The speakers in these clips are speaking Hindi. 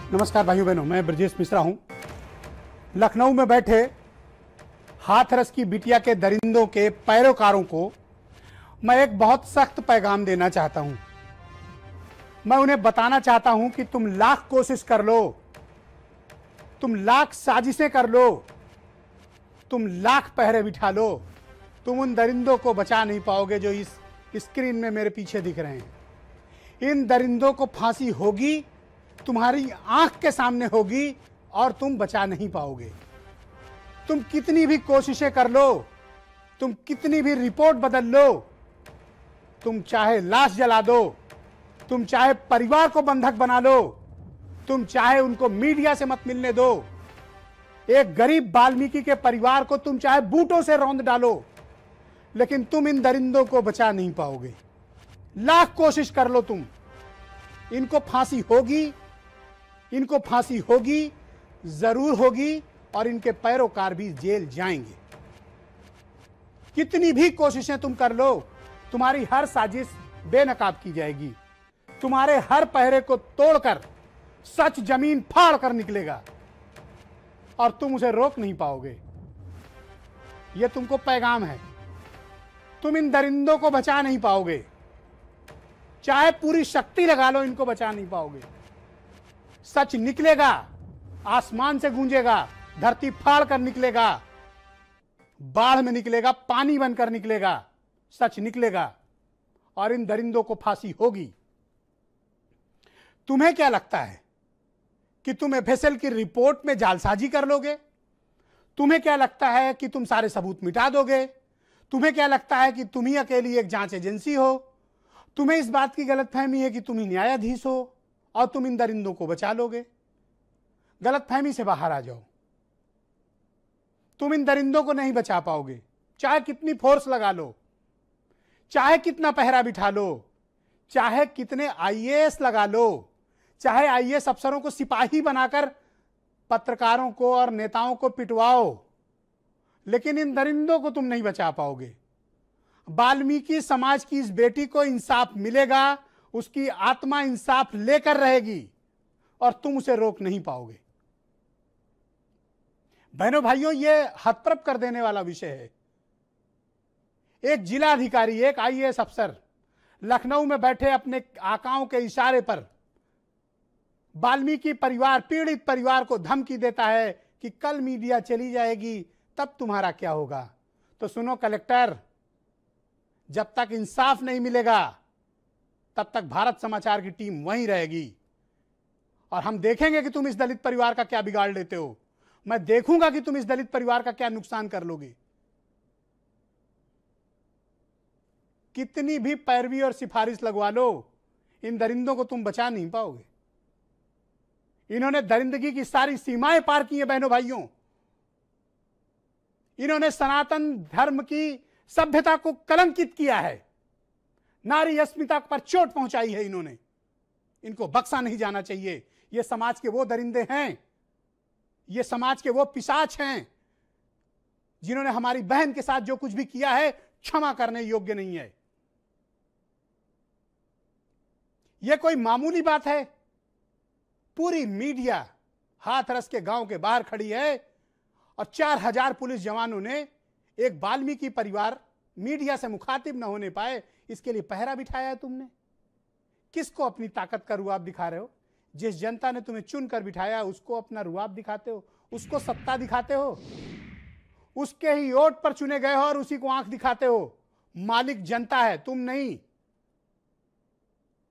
नमस्कार भाइयों बहनों, मैं ब्रजेश मिश्रा हूं। लखनऊ में बैठे हाथरस की बिटिया के दरिंदों के पैरोकारों को मैं एक बहुत सख्त पैगाम देना चाहता हूं। मैं उन्हें बताना चाहता हूं कि तुम लाख कोशिश कर लो, तुम लाख साजिशें कर लो, तुम लाख पहरे बिठा लो, तुम उन दरिंदों को बचा नहीं पाओगे जो इस स्क्रीन में मेरे पीछे दिख रहे हैं। इन दरिंदों को फांसी होगी, तुम्हारी आंख के सामने होगी और तुम बचा नहीं पाओगे। तुम कितनी भी कोशिशें कर लो, तुम कितनी भी रिपोर्ट बदल लो, तुम चाहे लाश जला दो, तुम चाहे परिवार को बंधक बना लो, तुम चाहे उनको मीडिया से मत मिलने दो, एक गरीब वाल्मीकि के परिवार को तुम चाहे बूटों से रौंद डालो, लेकिन तुम इन दरिंदों को बचा नहीं पाओगे। लाख कोशिश कर लो तुम। इनको फांसी होगी, इनको फांसी होगी, जरूर होगी, और इनके पैरोकार भी जेल जाएंगे। कितनी भी कोशिशें तुम कर लो, तुम्हारी हर साजिश बेनकाब की जाएगी। तुम्हारे हर पहरे को तोड़कर सच जमीन फाड़ कर निकलेगा और तुम उसे रोक नहीं पाओगे। यह तुमको पैगाम है। तुम इन दरिंदों को बचा नहीं पाओगे, चाहे पूरी शक्ति लगा लो, इनको बचा नहीं पाओगे। सच निकलेगा, आसमान से गूंजेगा, धरती फाड़ कर निकलेगा, बाढ़ में निकलेगा, पानी बनकर निकलेगा, सच निकलेगा और इन दरिंदों को फांसी होगी। तुम्हें क्या लगता है कि तुम एफएसएल की रिपोर्ट में जालसाजी कर लोगे? तुम्हें क्या लगता है कि तुम सारे सबूत मिटा दोगे? तुम्हें क्या लगता है कि तुम ही अकेली एक जांच एजेंसी हो? तुम्हें इस बात की गलतफहमी है कि तुम ही न्यायाधीश हो और तुम इन दरिंदों को बचा लोगे? गलतफहमी से बाहर आ जाओ। तुम इन दरिंदों को नहीं बचा पाओगे, चाहे कितनी फोर्स लगा लो, चाहे कितना पहरा बिठा लो, चाहे कितने आईएएस लगा लो, चाहे आईएएस अफसरों को सिपाही बनाकर पत्रकारों को और नेताओं को पिटवाओ, लेकिन इन दरिंदों को तुम नहीं बचा पाओगे। वाल्मीकि समाज की इस बेटी को इंसाफ मिलेगा, उसकी आत्मा इंसाफ लेकर रहेगी और तुम उसे रोक नहीं पाओगे। बहनों भाइयों, यह हतप्रभ कर देने वाला विषय है। एक जिला अधिकारी, एक आईएएस अफसर लखनऊ में बैठे अपने आकाओं के इशारे पर वाल्मीकि परिवार, पीड़ित परिवार को धमकी देता है कि कल मीडिया चली जाएगी, तब तुम्हारा क्या होगा। तो सुनो कलेक्टर, जब तक इंसाफ नहीं मिलेगा तब तक भारत समाचार की टीम वहीं रहेगी और हम देखेंगे कि तुम इस दलित परिवार का क्या बिगाड़ लेते हो। मैं देखूंगा कि तुम इस दलित परिवार का क्या नुकसान कर लोगे। कितनी भी पैरवी और सिफारिश लगवा लो, इन दरिंदों को तुम बचा नहीं पाओगे। इन्होंने दरिंदगी की सारी सीमाएं पार की हैं बहनों भाइयों। इन्होंने सनातन धर्म की सभ्यता को कलंकित किया है, नारी अस्मिता पर चोट पहुंचाई है इन्होंने। इनको बख्शा नहीं जाना चाहिए। ये समाज के वो दरिंदे हैं, ये समाज के वो पिशाच हैं जिन्होंने हमारी बहन के साथ जो कुछ भी किया है क्षमा करने योग्य नहीं है। यह कोई मामूली बात है? पूरी मीडिया हाथरस के गांव के बाहर खड़ी है और 4000 पुलिस जवानों ने एक वाल्मीकि परिवार मीडिया से मुखातिब न होने पाए, इसके लिए पहरा बिठाया है तुमने। किसको अपनी ताकत का रुआब दिखा रहे हो? जिस जनता ने तुम्हें चुनकर बिठाया उसको अपना रुआब दिखाते हो, उसको सत्ता दिखाते हो, उसके ही वोट पर चुने गए हो और उसी को आंख दिखाते हो। मालिक जनता है, तुम नहीं।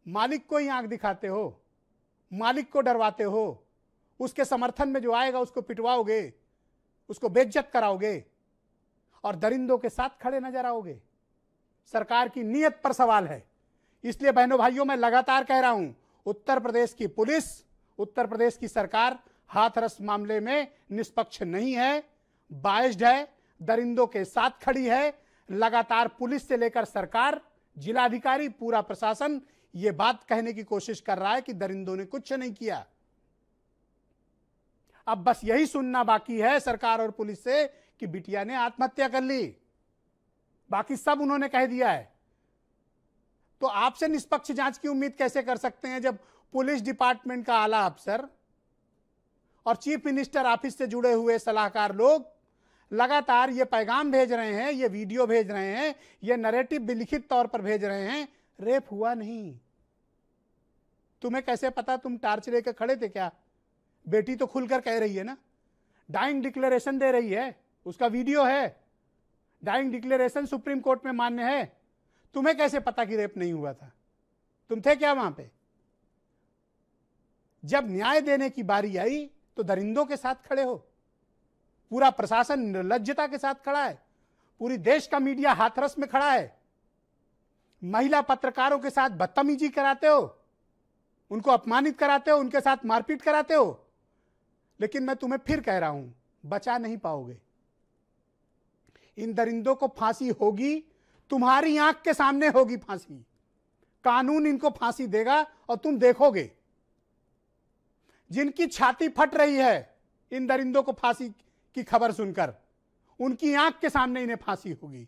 मालिक को ही आंख दिखाते हो, मालिक को डरवाते हो, उसके समर्थन में जो आएगा उसको पिटवाओगे, उसको बेइज्जत कराओगे और दरिंदों के साथ खड़े नजर आओगे। सरकार की नीयत पर सवाल है। इसलिए बहनों भाइयों, मैं लगातार कह रहा हूं, उत्तर प्रदेश की पुलिस, उत्तर प्रदेश की सरकार हाथरस मामले में निष्पक्ष नहीं है, बायस्ड है, दरिंदों के साथ खड़ी है। लगातार पुलिस से लेकर सरकार, जिलाधिकारी, पूरा प्रशासन यह बात कहने की कोशिश कर रहा है कि दरिंदों ने कुछ नहीं किया। अब बस यही सुनना बाकी है सरकार और पुलिस से कि बिटिया ने आत्महत्या कर ली। बाकी सब उन्होंने कह दिया है। तो आपसे निष्पक्ष जांच की उम्मीद कैसे कर सकते हैं जब पुलिस डिपार्टमेंट का आला अफसर और चीफ मिनिस्टर ऑफिस से जुड़े हुए सलाहकार लोग लगातार ये पैगाम भेज रहे हैं, ये वीडियो भेज रहे हैं, ये नैरेटिव भी लिखित तौर पर भेज रहे हैं, रेप हुआ नहीं। तुम्हें कैसे पता? तुम टार्च लेकर खड़े थे क्या? बेटी तो खुलकर कह रही है ना, डाइंग डिक्लेरेशन दे रही है, उसका वीडियो है, डाइंग डिक्लेरेशन सुप्रीम कोर्ट में मान्य है। तुम्हें कैसे पता कि रेप नहीं हुआ था? तुम थे क्या वहां पे? जब न्याय देने की बारी आई तो दरिंदों के साथ खड़े हो। पूरा प्रशासन निर्लज्जता के साथ खड़ा है, पूरी देश का मीडिया हाथरस में खड़ा है, महिला पत्रकारों के साथ बदतमीजी कराते हो, उनको अपमानित कराते हो, उनके साथ मारपीट कराते हो। लेकिन मैं तुम्हें फिर कह रहा हूं, बचा नहीं पाओगे। इन दरिंदों को फांसी होगी, तुम्हारी आंख के सामने होगी फांसी। कानून इनको फांसी देगा और तुम देखोगे। जिनकी छाती फट रही है इन दरिंदों को फांसी की खबर सुनकर, उनकी आंख के सामने इन्हें फांसी होगी।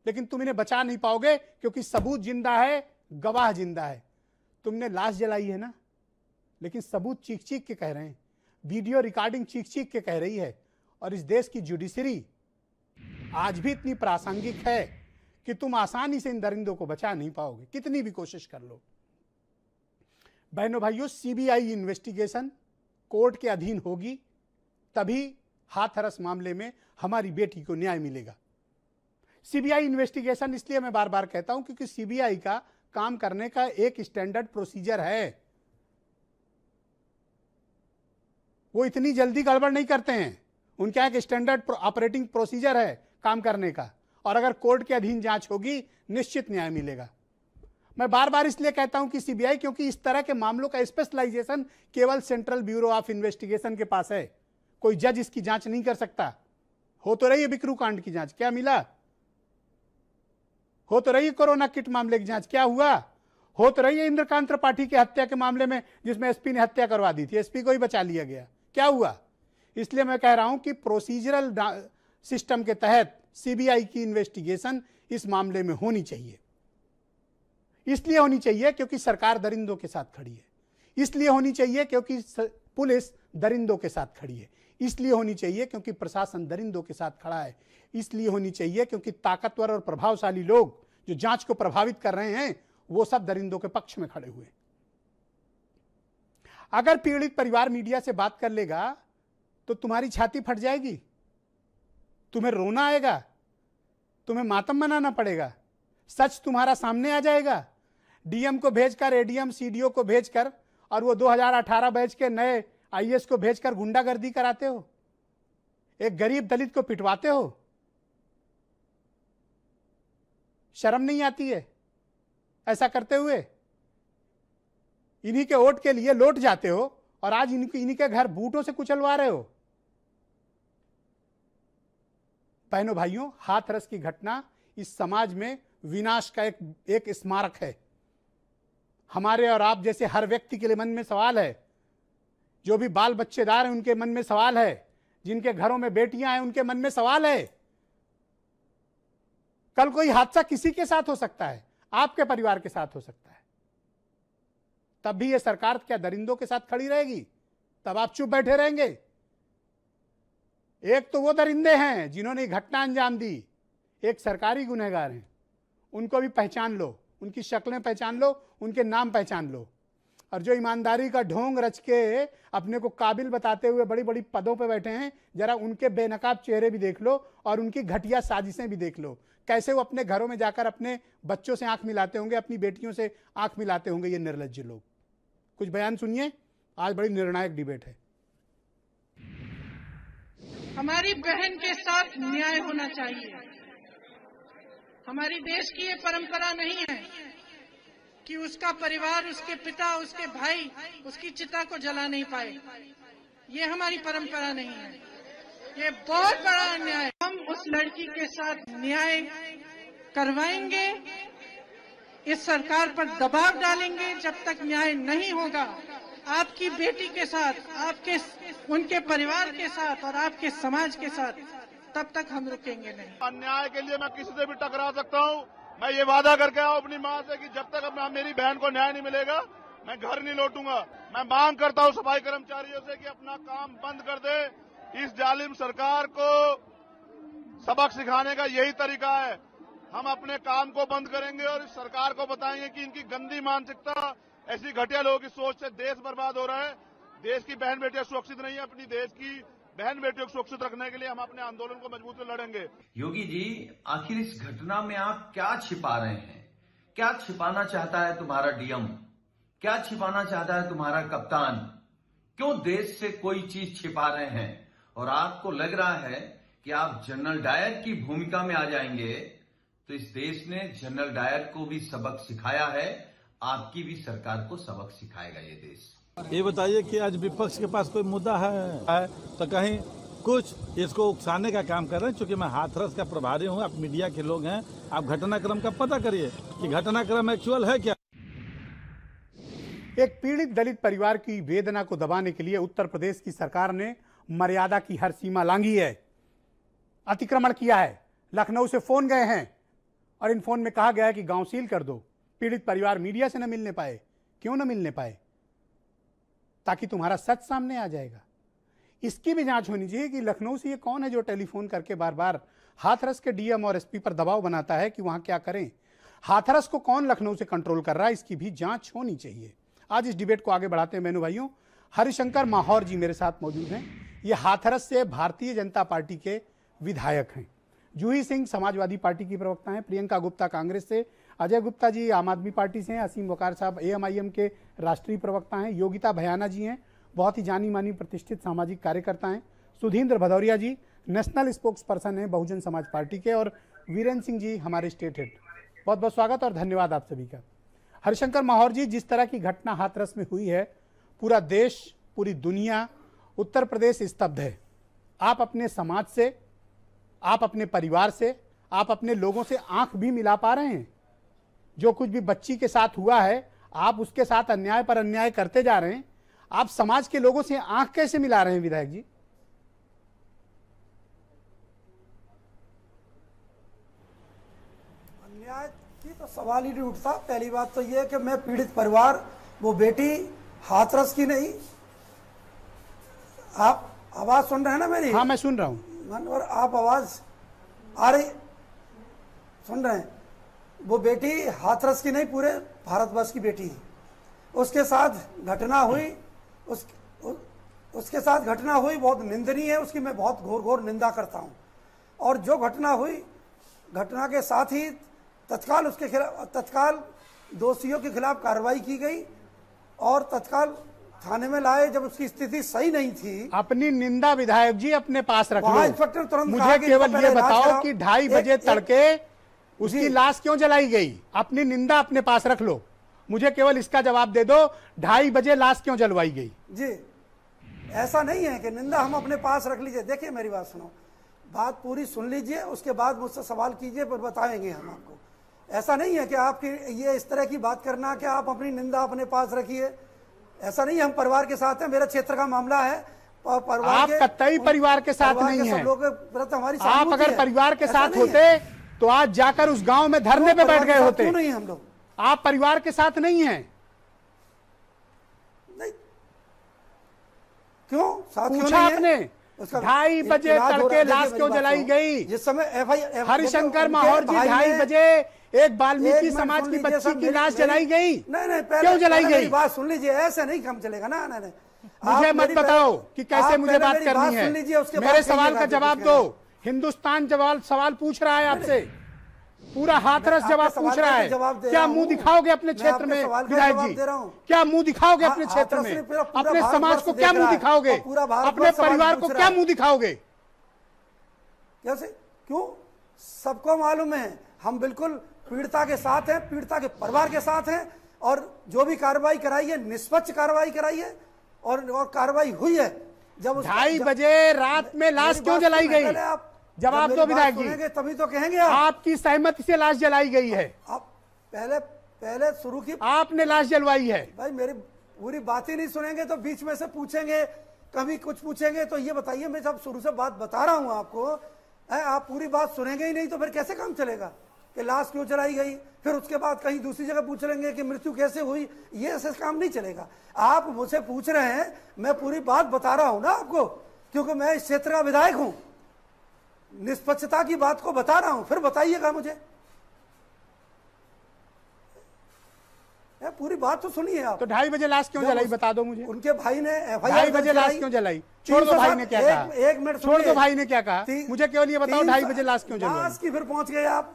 लेकिन तुम इन्हें बचा नहीं पाओगे क्योंकि सबूत जिंदा है, गवाह जिंदा है। तुमने लाश जलाई है ना, लेकिन सबूत चीख चीख के कह रहे हैं, वीडियो रिकॉर्डिंग चीख चीख के कह रही है। और इस देश की जुडिशरी आज भी इतनी प्रासंगिक है कि तुम आसानी से इन दरिंदों को बचा नहीं पाओगे, कितनी भी कोशिश कर लो। बहनों भाइयों, सीबीआई इन्वेस्टिगेशन कोर्ट के अधीन होगी, तभी हाथरस मामले में हमारी बेटी को न्याय मिलेगा। सीबीआई इन्वेस्टिगेशन इसलिए मैं बार बार कहता हूं क्योंकि सीबीआई का काम करने का एक स्टैंडर्ड प्रोसीजर है। वो इतनी जल्दी गड़बड़ नहीं करते हैं, उनका एक स्टैंडर्ड ऑपरेटिंग प्रोसीजर है काम करने का। और अगर कोर्ट के अधीन जांच होगी, निश्चित न्याय मिलेगा। मैं बार बार इसलिए कहता हूं कि सीबीआई, क्योंकि इस तरह के मामलों का स्पेशलाइजेशन केवल सेंट्रल ब्यूरो ऑफ इन्वेस्टिगेशन के पास है। कोई जज इसकी जांच नहीं कर सकता। हो तो रही है बिकरू कांड की जांच, क्या मिला? हो तो रही है कोरोना किट मामले की जांच, क्या हुआ? हो तो रही है इंद्रकांत त्रिपाठी की हत्या के मामले में, जिसमें एसपी ने हत्या करवा दी थी, एसपी को ही बचा लिया गया, क्या हुआ? इसलिए मैं कह रहा हूं कि प्रोसीजरल सिस्टम के तहत सीबीआई की इन्वेस्टिगेशन इस मामले में होनी चाहिए। इसलिए होनी चाहिए क्योंकि सरकार दरिंदों के साथ खड़ी है, इसलिए होनी चाहिए क्योंकि पुलिस दरिंदों के साथ खड़ी है, इसलिए होनी चाहिए क्योंकि प्रशासन दरिंदों के साथ खड़ा है, इसलिए होनी चाहिए क्योंकि ताकतवर और प्रभावशाली लोग जो जांच को प्रभावित कर रहे हैं वो सब दरिंदों के पक्ष में खड़े हुए। अगर पीड़ित परिवार मीडिया से बात कर लेगा तो तुम्हारी छाती फट जाएगी, तुम्हें रोना आएगा, तुम्हें मातम मनाना पड़ेगा, सच तुम्हारा सामने आ जाएगा। डीएम को भेजकर, एडीएम सीडीओ को भेजकर और वो 2018 बैच के नए आईएएस को भेजकर गुंडागर्दी कराते हो, एक गरीब दलित को पिटवाते हो। शर्म नहीं आती है ऐसा करते हुए? इन्हीं के वोट के लिए लौट जाते हो और आज इन्हीं के घर बूटों से कुचलवा रहे हो। बहनों भाइयों, हाथरस की घटना इस समाज में विनाश का एक स्मारक है। हमारे और आप जैसे हर व्यक्ति के लिए मन में सवाल है, जो भी बाल बच्चेदार हैं उनके मन में सवाल है, जिनके घरों में बेटियां हैं उनके मन में सवाल है। कल कोई हादसा किसी के साथ हो सकता है, आपके परिवार के साथ हो सकता है, तब भी ये सरकार क्या दरिंदों के साथ खड़ी रहेगी? तब आप चुप बैठे रहेंगे? एक तो वो दरिंदे हैं जिन्होंने घटना अंजाम दी, एक सरकारी गुनहगार हैं, उनको भी पहचान लो, उनकी शक्लें पहचान लो, उनके नाम पहचान लो। और जो ईमानदारी का ढोंग रच के अपने को काबिल बताते हुए बड़ी बड़ी पदों पे बैठे हैं, जरा उनके बेनकाब चेहरे भी देख लो और उनकी घटिया साजिशें भी देख लो, कैसे वो अपने घरों में जाकर अपने बच्चों से आंख मिलाते होंगे, अपनी बेटियों से आंख मिलाते होंगे, ये निर्लज्ज लोग। कुछ बयान सुनिए, आज बड़ी निर्णायक डिबेट है। हमारी बहन के साथ न्याय होना चाहिए। हमारी देश की ये परंपरा नहीं है कि उसका परिवार, उसके पिता, उसके भाई उसकी चिता को जला नहीं पाए। ये हमारी परंपरा नहीं है, ये बहुत बड़ा अन्याय है। हम उस लड़की के साथ न्याय करवाएंगे, इस सरकार पर दबाव डालेंगे। जब तक न्याय नहीं होगा, आपकी बेटी के साथ, आपके उनके परिवार के साथ और आपके समाज के साथ, तब तक हम रुकेंगे नहीं। अन्याय के लिए मैं किसी से भी टकरा सकता हूं। मैं ये वादा करके आऊं अपनी मां से कि जब तक अब मेरी बहन को न्याय नहीं मिलेगा, मैं घर नहीं लौटूंगा। मैं मांग करता हूं सफाई कर्मचारियों से कि अपना काम बंद कर दे। इस जालिम सरकार को सबक सिखाने का यही तरीका है। हम अपने काम को बंद करेंगे और इस सरकार को बताएंगे कि इनकी गंदी मानसिकता, ऐसी घटिया लोगों की सोच से देश बर्बाद हो रहा है। देश की बहन बेटियां सुरक्षित नहीं है। अपनी देश की बहन बेटियों को सुरक्षित रखने के लिए हम अपने आंदोलन को मजबूती से लड़ेंगे। योगी जी, आखिर इस घटना में आप क्या छिपा रहे हैं? क्या छिपाना चाहता है तुम्हारा डीएम? क्या छिपाना चाहता है तुम्हारा कप्तान? क्यों देश से कोई चीज छिपा रहे हैं? और आपको लग रहा है कि आप जनरल डायर की भूमिका में आ जाएंगे, तो इस देश ने जनरल डायर को भी सबक सिखाया है, आपकी भी सरकार को सबक सिखाएगा ये देश। ये बताइए कि आज विपक्ष के पास कोई मुद्दा है तो कहीं कुछ इसको उकसाने का काम कर रहे हैं। चूंकि मैं हाथरस का प्रभारी हूं, आप मीडिया के लोग हैं, आप घटनाक्रम का पता करिए कि घटनाक्रम एक्चुअल है क्या। एक पीड़ित दलित परिवार की वेदना को दबाने के लिए उत्तर प्रदेश की सरकार ने मर्यादा की हर सीमा लांघी है, अतिक्रमण किया है। लखनऊ से फोन गए हैं और इन फोन में कहा गया है कि गांव सील कर दो। पीड़ित परिवार मीडिया से न मिलने पाए। क्यों न मिलने पाए? ताकि तुम्हारा सच सामने आ जाएगा। इसकी भी जांच होनी चाहिए कि लखनऊ से ये कौन है जो टेलीफोन करके बार बार हाथरस के डीएम और एसपी पर दबाव बनाता है कि वहां क्या करें। हाथरस को कौन लखनऊ से कंट्रोल कर रहा है, इसकी भी जांच होनी चाहिए। आज इस डिबेट को आगे बढ़ाते हैं बहनों भाइयों। हरिशंकर माहौर जी मेरे साथ मौजूद हैं। ये हाथरस से भारतीय जनता पार्टी के विधायक हैं। जूही सिंह समाजवादी पार्टी की प्रवक्ता हैं। प्रियंका गुप्ता कांग्रेस से, अजय गुप्ता जी आम आदमी पार्टी से हैं, असीम वकार साहब एएमआईएम के राष्ट्रीय प्रवक्ता हैं, योगिता भयाना जी हैं, बहुत ही जानी मानी प्रतिष्ठित सामाजिक कार्यकर्ता हैं, सुधींद्र भदौरिया जी नेशनल स्पोक्स पर्सन हैं बहुजन समाज पार्टी के, और वीरेंद्र सिंह जी हमारे स्टेट हेड। बहुत बहुत स्वागत और धन्यवाद आप सभी का। हरिशंकर माहौर जी, जिस तरह की घटना हाथरस में हुई है, पूरा देश, पूरी दुनिया, उत्तर प्रदेश स्तब्ध है। आप अपने समाज से, आप अपने परिवार से, आप अपने लोगों से आंख भी मिला पा रहे हैं? जो कुछ भी बच्ची के साथ हुआ है, आप उसके साथ अन्याय पर अन्याय करते जा रहे हैं। आप समाज के लोगों से आंख कैसे मिला रहे हैं विधायक जी? अन्याय की तो सवाल ही नहीं उठता। पहली बात तो यह कि मैं पीड़ित परिवार, वो बेटी हाथरस की नहीं। आप आवाज सुन रहे हैं ना मेरी? हाँ, मैं सुन रहा हूं। और आप आवाज आ रही सुन रहे हैं? वो बेटी हाथरस की नहीं, पूरे भारतवर्ष की बेटी है। उसके साथ घटना हुई, उसके साथ घटना हुई बहुत निंदनीय है। उसकी मैं बहुत घोर निंदा करता हूं। और जो घटना हुई, घटना के साथ ही तत्काल उसके खिलाफ, तत्काल दोषियों के खिलाफ कार्रवाई की गई और तत्काल थाने में लाए जब उसकी स्थिति सही नहीं थी। अपनी निंदा विधायक जी अपने पास रख लो। इंस्पेक्टर तुरंत मुझे केवल ये बताओ कि 2:30 बजे तड़के उसकी लाश क्यों जलाई गई? अपनी निंदा अपने पास रख लो। मुझे केवल इसका जवाब दे दो, 2:30 बजे लाश क्यों जलवाई गई? जी, ऐसा नहीं है कि निंदा हम अपने पास रख लीजिए। देखिए मेरी बात सुनो, बात पूरी सुन लीजिए, उसके बाद मुझसे सवाल कीजिए, पर बताएंगे हम आपको। ऐसा नहीं है कि आपकी ये इस तरह की बात करना कि आप अपनी निंदा अपने पास रखिए। ऐसा नहीं है। हम परिवार के साथ हैं, मेरे क्षेत्र का मामला है। आप कतई परिवार के साथ नहीं है। आप अगर परिवार के साथ होते तो आज जाकर उस गांव में धरने पे बैठ गए होते। नहीं, हम लोग आप परिवार के साथ नहीं हैं। नहीं, क्यों साथ क्यों पूछा नहीं आपने? 2:30 बजे तड़के लाश क्यों जलाई गई? जिस समय हरिशंकर माहौर जी 2:30 बजे एक वाल्मीकि समाज की बच्ची की लाश जलाई गई। नहीं, क्यों जलाई गई? बात सुन लीजिए, ऐसे नहीं काम चलेगा ना। नहीं, मुझे मत बताओ कि कैसे मुझे बात करनी है। मेरे सवाल का जवाब दो। हिंदुस्तान सवाल पूछ रहा है आपसे। पूरा हाथरस जवाब पूछ रहा है। क्या मुंह दिखाओगे अपने क्षेत्र में विधायक जी? क्या मुंह दिखाओगे अपने क्षेत्र में? अपने समाज को क्या मुंह दिखाओगे? अपने परिवार को क्या मुंह दिखाओगे? कैसे? क्यों? सबको मालूम है हम बिल्कुल पीड़िता के साथ हैं, पीड़िता के परिवार के साथ हैं। और जो भी कार्रवाई कराई है, निष्पक्ष कार्रवाई कराई है और कार्रवाई हुई है। जब 2:30 बजे रात में लाश क्यों जलाई गई? जवाब दो विधायक जी। तभी तो कहेंगे आपकी सहमति से लाश जलाई गई है। आप पहले शुरू की, आपने लाश जलवाई है। भाई मेरी पूरी बात ही नहीं सुनेंगे तो बीच में से पूछेंगे, कभी कुछ पूछेंगे। तो ये बताइए, मैं सब शुरू से बात बता रहा हूं आपको, आप पूरी बात सुनेंगे ही नहीं तो फिर कैसे काम चलेगा? कि लाश क्यों जलाई गई, फिर उसके बाद कहीं दूसरी जगह पूछ लेंगे कि मृत्यु कैसे हुई। ये ऐसे काम नहीं चलेगा। आप मुझसे पूछ रहे हैं, मैं पूरी बात बता रहा हूं ना आपको, क्योंकि मैं इस क्षेत्र का विधायक हूं, निष्पक्षता की बात को बता रहा हूं, फिर बताइएगा मुझे। पूरी बात तो सुनिए आप। तो 2:30 बजे लाश क्यों जलाई बता दो मुझे। उनके भाई ने 2:30 बजे लाश क्यों जलाई, छोड़ दो भाई ने क्या कहा, एक मिनट छोड़ दो भाई ने क्या कहा, मुझे केवल ये बताओ 2:30 बजे लाश क्यों जलवाई। लाश की फिर पहुंच गए आप,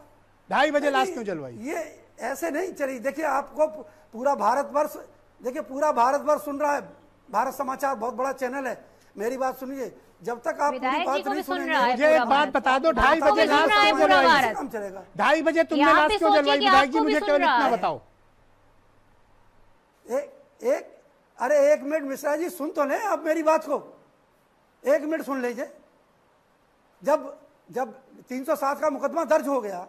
2:30 बजे लाश क्यों जलवाई। ये ऐसे नहीं चली। देखिए आपको पूरा भारतवर्ष, देखिए पूरा भारतवर्ष सुन रहा है, भारत समाचार बहुत बड़ा चैनल है, मेरी बात सुनिए। जब तक आप पूरी बात नहीं सुनेंगे, मुझे एक बात बता दो, 2:30 बजे लाश क्यों जलवाई, काम चलेगा। 2:30 बजे तुमने लाश क्यों जलवाई विधायक जी, मुझे केवल इतना बताओ। अरे एक मिनट मिश्रा जी, सुन तो लें आप मेरी बात को, एक मिनट सुन लीजिए। जब 307 का मुकदमा दर्ज हो गया,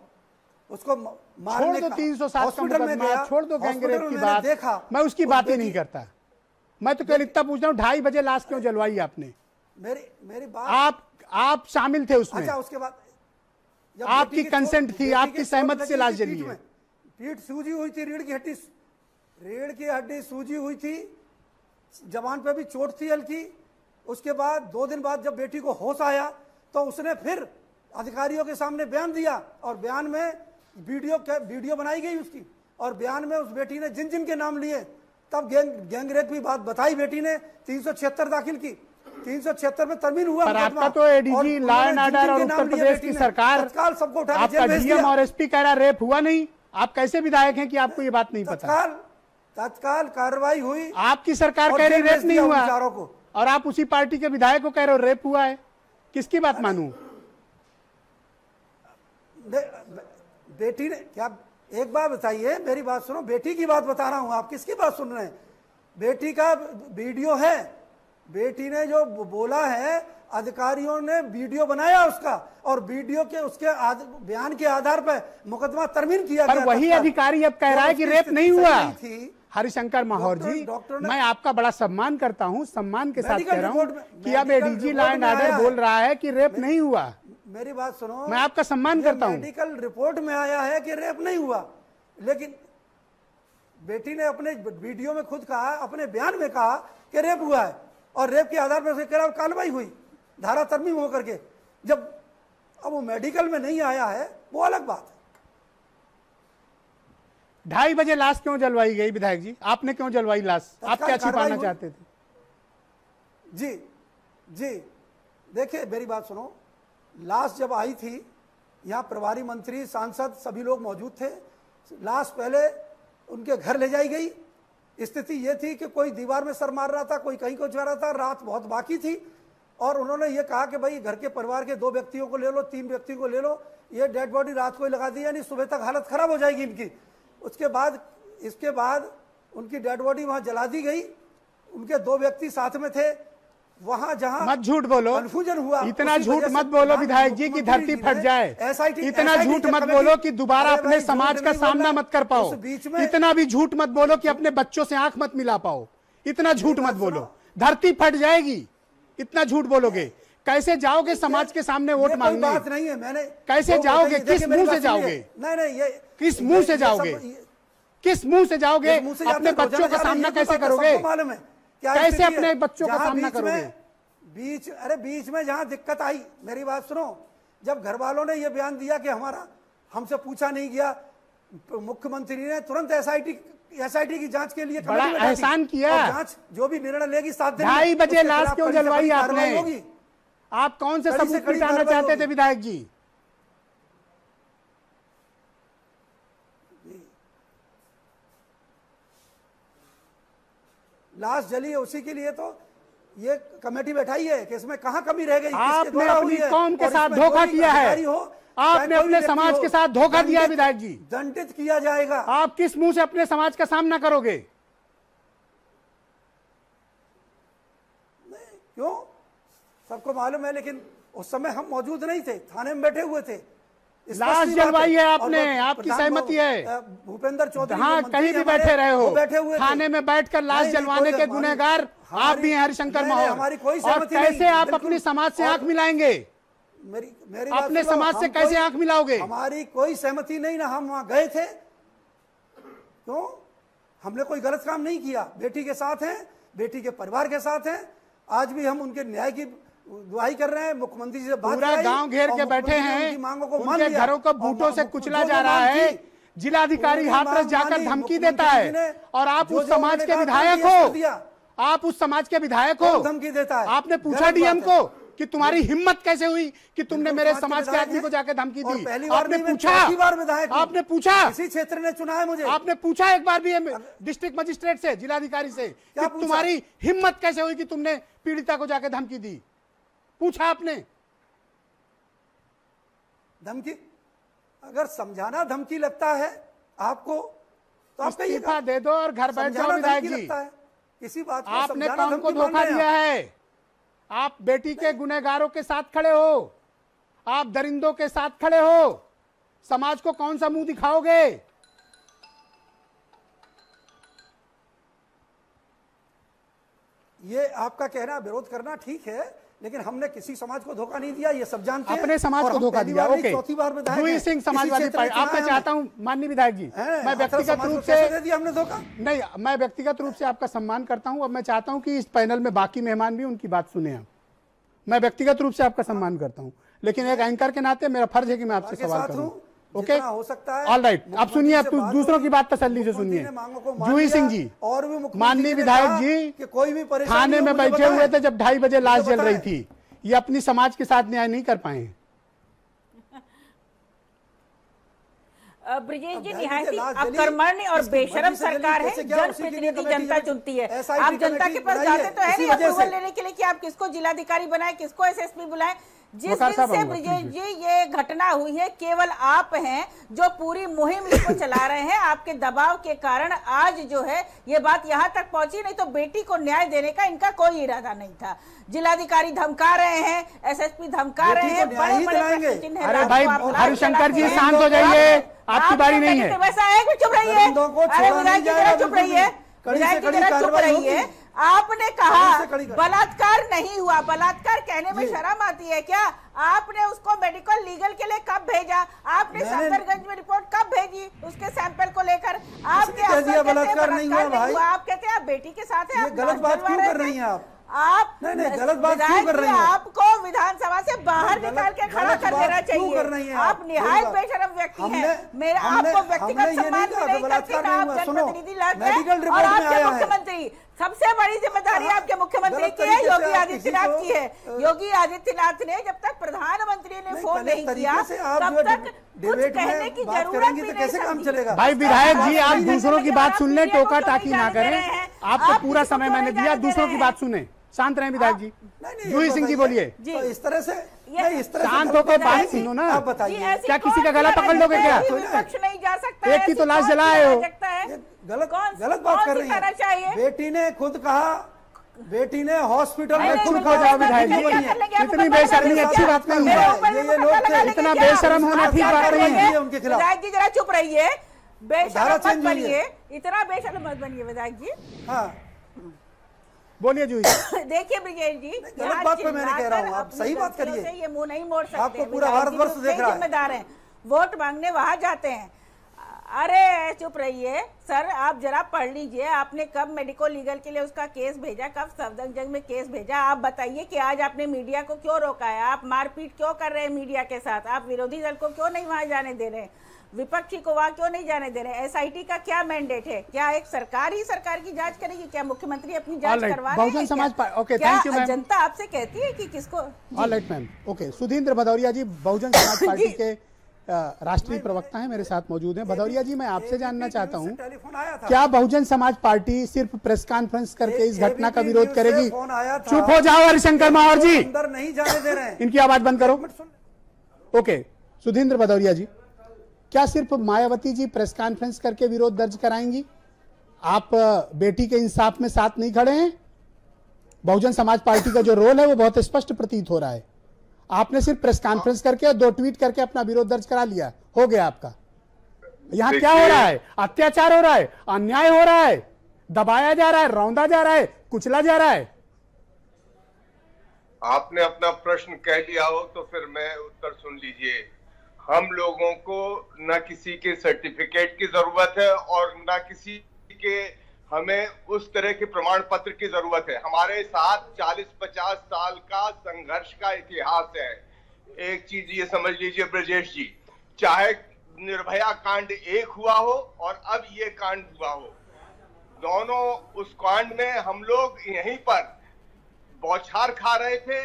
उसको मारने छोड़ दो 307 का हॉस्पिटल में मुकदमा, गया, छोड़ दो गैंगरेप की मैंने बात, देखा, मैं उसकी बात ही नहीं करता। मैं तो केवल इतना पूछ रहा हूँ 2:30 बजे लाश क्यों जलवाई आपने। मेरी बात, आप शामिल थे उसमें। अच्छा, उसके बाद आपकी कंसेंट थी, आपकी सहमति से लाश जली है। पीठ सूजी हुई थी, रीढ़ की हड्डी सूजी हुई थी, जवान पे भी चोट थी हल्की। उसके बाद 2 दिन बाद जब बेटी को होश आया तो उसने फिर अधिकारियों के सामने बयान दिया, और बयान में वीडियो बनाई गई उसकी, और बयान में उस बेटी ने जिन जिन के नाम लिए, तब गैंगरेप की बात बताई बेटी ने, 376 दाखिल की, 376 में तरमीम हुआ। पर आपका तो एडीजी लॉ एंड ऑर्डर और उत्तर प्रदेश की सरकार, सबको उठा के आपका जेल भेज डीएम दिया। और एसपी कह रहा रेप हुआ नहीं, आप कैसे विधायक हैं कि आपको ये बात नहीं पता। तत्काल कार्रवाई हुई, आपकी सरकार कह रही रेप नहीं हुआ, विचारों को, और आप उसी पार्टी के विधायक को कह रहे हो रेप हुआ है। किसकी बात मानूं। बेटी ने क्या, एक बात बताइए, मेरी बात सुनो, बेटी की बात बता रहा हूं, आप किसकी बात सुन रहे हैं। बेटी का वीडियो है, बेटी ने जो बोला है, अधिकारियों ने वीडियो बनाया उसका, और वीडियो के उसके बयान के आधार पर मुकदमा तरमीम किया गया। पर वही अधिकारी अब कह रहा है कि रेप नहीं हुआ। हरिशंकर माहौर जी, मैं आपका बड़ा सम्मान करता हूं, सम्मान के साथ कह रहा हूं कि अब एडीजी लॉ एंड ऑर्डर बोल रहा है कि रेप नहीं हुआ। मेरी बात सुनो, मैं आपका सम्मान करता हूं। मेडिकल रिपोर्ट में आया है कि रेप नहीं हुआ, लेकिन बेटी ने अपने वीडियो में खुद कहा, अपने बयान में कहा कि रेप हुआ है, और रेप के आधार पर उसके खिलाफ कार्रवाई हुई, धारा तरमीम होकर के। जब अब वो मेडिकल में नहीं आया है, वो अलग बात है। 2:30 बजे लाश क्यों जलवाई गई विधायक जी, आपने क्यों जलवाई लाश, आप क्या छिपाना चाहते थे। जी देखिए मेरी बात सुनो, लाश जब आई थी, यहाँ प्रभारी मंत्री, सांसद सभी लोग मौजूद थे। लाश पहले उनके घर ले जाई गई। स्थिति ये थी कि कोई दीवार में सर मार रहा था, कोई कहीं को जा रहा था, रात बहुत बाकी थी, और उन्होंने ये कहा कि भाई घर के परिवार के 2 व्यक्तियों को ले लो, 3 व्यक्ति को ले लो, ये डेड बॉडी रात को ही लगा दी, यानी सुबह तक हालत खराब हो जाएगी इनकी। इसके बाद उनकी डेड बॉडी वहां जला दी गई। उनके 2 व्यक्ति साथ में थे। वहां जहां मत झूठ बोलो, कन्फ्यूजन हुआ, इतना झूठ मत बोलो विधायक जी की धरती फट जाए। इतना झूठ मत बोलो कि दोबारा अपने समाज का सामना मत कर पाओ। इतना भी झूठ मत बोलो कि अपने बच्चों से आंख मत मिला पाओ। इतना झूठ मत बोलो, धरती फट जाएगी। इतना झूठ बोलोगे, कैसे जाओगे समाज के सामने वोट मांगने। बात नहीं है, मैंने कैसे जाओगे, किस मुंह से जाओगे। नहीं, ये किस मुंह से जाओगे, किस मुंह से जाओगे, अपने बच्चों का सामना कैसे करोगे, कैसे अपने बच्चों का सामना करोगे। बीच में जहां दिक्कत आई, मेरी बात सुनो, जब घर वालों ने यह बयान दिया कि हमसे पूछा नहीं गया, मुख्यमंत्री ने तुरंत एसआईटी की जांच के लिए बड़ा एहसान किया। जांच जो भी निर्णय लेगी 7 दिन। 2:30 बजे लाश क्यों जलवाई आपने, आप कौन से सबूत मिटाना चाहते थे विधायक जी। लाश जली है, उसी के लिए तो ये कमेटी बैठाई है कि इसमें कहां कमी रह गई। आपने अपनी कौम के साथ धोखा किया है, आपने अपने समाज के साथ धोखा दिया है विधायक जी, दंडित किया जाएगा। आप किस मुंह से अपने समाज का सामना करोगे। क्यों, सबको मालूम है, लेकिन उस समय हम मौजूद नहीं थे, थाने में बैठे हुए थे। लाश जलवाई है आपने, आपकी सहमति है। भूपेंद्र चौधरी, हाँ, कहीं भी बैठे रहे हो, बैठे हुए थाने में बैठकर लाश जलवाने के गुनहगार आप भी हैं हरिशंकर माहौर। हमारी कोई और कैसे आप अपनी समाज से आंख मिलाएंगे, मेरी बात अपने सुनो, समाज से हम कैसे कोई- आंख मिलाओगे? हमारी कोई सहमति नहीं ना, हम वहां गए थे। क्यों? हमने कोई गलत काम नहीं किया। बेटी के साथ हैं, बेटी के परिवार के साथ हैं। आज भी हम उनके न्याय की दुआई कर रहे हैं। मुख्यमंत्री जी से बात पूरा कराई गांव घेर और के बैठे मुख्यमंत्री ने हैं, उनकी मांगों को मान उनके लिया। घरों को और बूटों से कुचला जो जा रहा मांग है। थी, जिलाधिकारी उन्होंने हाथरस मांग जाकर मानी, धमकी मुख्यमंत्री देता है जी ने और आप जो उस जो समाज उन्होंने के कहा, विधायक कर हो, दिया। आप उस समाज के विधायक हो, कौन धमकी देता है? आपने पूछा गलत डीएम बात है। को कि तुम्हारी हिम्मत कैसे हुई कि तुमने बिल्कुल मेरे समाज के समाज के विधायक आदमी को हैं। जाकर धमकी और दी? पहली बार आपने नहीं, मैं पूछा? चौथी बार विधायक हूं। आपने पूछा? इसी क्षेत्र ने चुना है मुझे। आपने पूछा एक बार भी डिस्ट्रिक्ट मजिस्ट्रेट से, जिलाधिकारी से, कि पूछा? तुम्हारी हिम्मत कैसे हुई कि तुमने पीड़िता को जाकर धमकी दी? पूछा आपने? धमकी, अगर समझाना धमकी लगता है आपको तो आप कहिएगा। इस्तीफा दे दो और घर बैठ जाओ समझाना विधायक धमकी जी। लगता है, किसी बात को आपने समझाना कौन को धमकी मान धोखा रहे हैं दिया आप। है? आप बेटी के गुनहगारों के साथ खड़े हो, आप दरिंदों के साथ खड़े हो, समाज को कौन सा मुंह दिखाओगे? ये आपका कहना, विरोध करना ठीक है, लेकिन हमने किसी समाज को धोखा नहीं दिया, ये सब जानते हैं। अपने समाज और को हम धोखा पहली दिया। बार नहीं, ओके, चौथी बार विधायक जूही हैं। सिंह इसी समाजवादी क्षेत्र पार्टी। में अब मैं चुना है चाहता हूं माननीय विधायक जी, हैं। मैं व्यक्तिगत समाज को रूप कैसे से दे दिया हमने धोखा? नहीं, मैं व्यक्तिगत रूप से आपका सम्मान करता हूं। अब मैं चाहता हूं कि इस पैनल में बाकी मेहमान भी उनकी बात सुने। आप, मैं व्यक्तिगत रूप से आपका सम्मान करता हूं, लेकिन एक एंकर के नाते मेरा फर्ज है कि मैं आपसे आपके सवाल साथ करूं। हूं, ओके, जितना हो सकता है। All right. अब सुनिए, अब मुख्यमंत्री से बात दूसरों हुई, की बात तसल्ली से मुख्यमंत्री सुनिए। ने मांगों को मान जूही लिया, सिंह जी, और भी मुख्यमंत्री माननीय जी ने विधायक कहा जी कि कोई भी परेशानी थाने हो में मुझे बैठे बताएं। हुए थे जब 2:30 बजे लाश मुझे जल रही बताएं। थी। ये अपनी समाज के साथ न्याय नहीं कर पाए। ब्रिजेश जी, अब निहायत ही लाश जली, अकर्मण्य और इसकी बेशरम वजह से जली, सरकार है। कैसे क्या? उसी के लिए जनप्रतिनिधि कमेटी जनता जब चुनती है। SIT आप जनता कमेटी के पास बनाई जाते है, तो है इसी नहीं वजह अप्रूवल से। लेने के लिए कि आप किसको जिलाधिकारी बनाए, किसको एसएसपी बुलाएं। जिस वकार दिन साहब से आऊंगा, ब्रिजेश प्लीज। जी ये घटना हुई है, केवल आप हैं जो पूरी मुहिम इसको चला रहे हैं। आपके दबाव के कारण आज जो है ये बात यहाँ तक पहुंची, नहीं तो बेटी को न्याय देने का इनका कोई इरादा नहीं था। जिलाधिकारी धमका रहे हैं, एसएसपी धमका रहे हैं, बेटी को न्याय ही बड़े दिलाएंगे। प्रश्न चिन्ह अरे रात भाई, को आप लाल हरिशंकर जी, चलाते हैं। शांत हो जाइए, आपकी आप बारी जो नहीं कहते है। थे वैसा है कि चुप रहिए। दरिंदों को अरे छोड़ा विधायक जी नहीं जरा जाएगा, चुप बिल्कुल रहिए, भी। कड़ी से विधायक जी कड़ी जरा चुप कार्रवाई रहिए। होगी। आपने कहा कड़ी से कड़ी कार्रवाई। बलात्कार नहीं हुआ। बलात्कार कहने में जी। शर्म आती है क्या? आपने उसको मेडिकल लीगल के लिए कब भेजा? आपने मैंने- सफदरगंज में रिपोर्ट कब भेजी उसके सैंपल को लेकर? आपके कह अफसर दिया कहते हैं बलात्कार नहीं हुआ भाई। आप कहते हैं आप बेटी के साथ हैं, ये आप गलत लाश बात जलवा क्यों रहे कर थे। रही हैं आप? आप नहीं, गलत बात क्यों विधायक कर जी, रही हैं? आपको विधानसभा से बाहर गलत- निकाल के खड़ा गलत कर बात देना क्यों कर रही चाहिए। हैं आप आप? निहायत कोई बात- बेशरम व्यक्ति हमने- हैं। मेरा हमने- आपको हमने व्यक्तिगत ये नहीं सम्मान कहा भी कि नहीं करती, बलात्कार ना नहीं आप हुआ। सुनो, जनप्रतिनिधि लग मेडिकल और रिपोर्ट में आपके आया है। मुख्यमंत्री, सबसे बड़ी जिम्मेदारी कहा- आपके मुख्यमंत्री गलत की है, तरीके से योगी आप आदित्यनाथ किसी की है। को, योगी आदित्यनाथ ने जब तक प्रधानमंत्री ने नहीं, फोन गलत नहीं तरीके किया से आप तब जो तक कुछ डिबेट में कहने की बात जरूरत करेंगी भी तो नहीं कैसे काम समझी। चलेगा? भाई विधायक जी, आप नहीं दूसरों की करने बात के सुन बाद ले, आप मीडिया टोका को टाकी क्यों ना नहीं जाने करें। दे रहे हैं? आपको आप पूरा किसी को समय क्यों मैंने नहीं दिया, जाने दे दूसरों रहे की हैं? बात सुने। शांत रहें विधायक जी। नहीं, जूही सिंह जी बोलिए। जी। तो इस तरह से ये- नहीं, इस तरह से शांत गलत होकर बात बात नहीं। सुनो ना। आप जी, बताइए। ऐसी क्या किसी कौन का गला सी पकड़ लोगे क्या? राजनीति है? विपक्ष नहीं जा सकता एक है, ही तो ऐसी लाश कौन सी जलाए हो। अराजकता है? ये गलत कौन- गलत बात कौन कर रही सिखाना चाहिए? है। बेटी ने खुद कहा, बेटी ने हॉस्पिटल नहीं, में नहीं, खुद बिल्कुल कहा जाओ नहीं, विधायक नहीं, जी। क्या कर लेंगे? आप इतनी मुकदमा बेशर्मी लगा अच्छी लेंगे बात क्या? नहीं मेरे है। ऊपर भी ये मुकदमा लोग लगा लेंगे इतना क्या? बेशर्म होना ठीक आप बात क्या नहीं है। करेंगे? उनके खिलाफ। विधायक जी जरा चुप रहिए, धारा बेशरम मत चेंज हुई है। बनिए, इतना बेशरम मत बनिए विधायक जी। हाँ, बोलिए जूही। देखिए ब्रिजेश जी, गलत बात पे मैंने कह रहा हूँ, आप अपनी सही बात गलतियों करिए। से ये मुंह नहीं मोड़ सकते। आपको पूरा विधायक जी भारतवर्ष तो देख रहा है। जिम्मेदार हैं, वोट मांगने वहां जाते हैं। अरे चुप रहिए सर, आप जरा पढ़ लीजिए। आपने कब मेडिको लीगल के लिए उसका केस भेजा, कब सफदरजंग में केस भेजा? आप बताइए कि आज आपने मीडिया को क्यों रोका है? आप मारपीट क्यों कर रहे हैं मीडिया के साथ? आप विरोधी दल को क्यों नहीं वहां जाने दे रहे हैं? विपक्षी को वहां क्यों नहीं जाने दे रहे हैं? एसआईटी का क्या मैंडेट है? क्या एक सरकार ही सरकार की जांच करेगी? क्या मुख्यमंत्री अपनी जांच All right. करवा रहे बहुजन हैं समाज क्या? okay, क्या thank you, ma'am. जनता आपसे कहती है कि किसको? All right ma'am. Okay, Sudhindra Bhadauria ji Bahujan Samaj Party के राष्ट्रीय प्रवक्ता हैं, मेरे साथ मौजूद हैं। भदौरिया जी, मैं आपसे जानना चाहता हूं, टेलीफोन आया था। क्या बहुजन समाज पार्टी सिर्फ प्रेस कॉन्फ्रेंस करके इस घटना का विरोध न्यूज़ से करेगी? फोन आया था। चुप हो जाओ हरिशंकर माहौर जी, अंदर नहीं जाने दे रहे हैं। इनकी आवाज बंद करो। ओके, सुधींद्र भदौरिया जी, क्या सिर्फ मायावती जी प्रेस कॉन्फ्रेंस करके विरोध दर्ज कराएंगी? आप बेटी के इंसाफ में साथ नहीं खड़े हैं? बहुजन समाज पार्टी का जो रोल है वो बहुत स्पष्ट प्रतीत हो रहा है। आपने सिर्फ प्रेस कॉन्फ्रेंस करके और 2 ट्वीट करके अपना विरोध दर्ज करा लिया, हो गया आपका। यहां क्या हो रहा है? अत्याचार हो रहा है, अन्याय हो रहा है, दबाया जा रहा है, रौंदा जा रहा है, कुचला जा रहा है। आपने अपना प्रश्न कह लिया हो तो फिर मैं उत्तर सुन लीजिए। हम लोगों को न किसी के सर्टिफिकेट की जरूरत है और न किसी के हमें उस तरह के प्रमाण पत्र की जरूरत है। हमारे साथ 40-50 साल का संघर्ष का इतिहास है। एक चीज ये समझ लीजिए ब्रजेश जी, चाहे निर्भया कांड एक हुआ हो और अब ये कांड हुआ हो, दोनों उस कांड में हम लोग यहीं पर बौछार खा रहे थे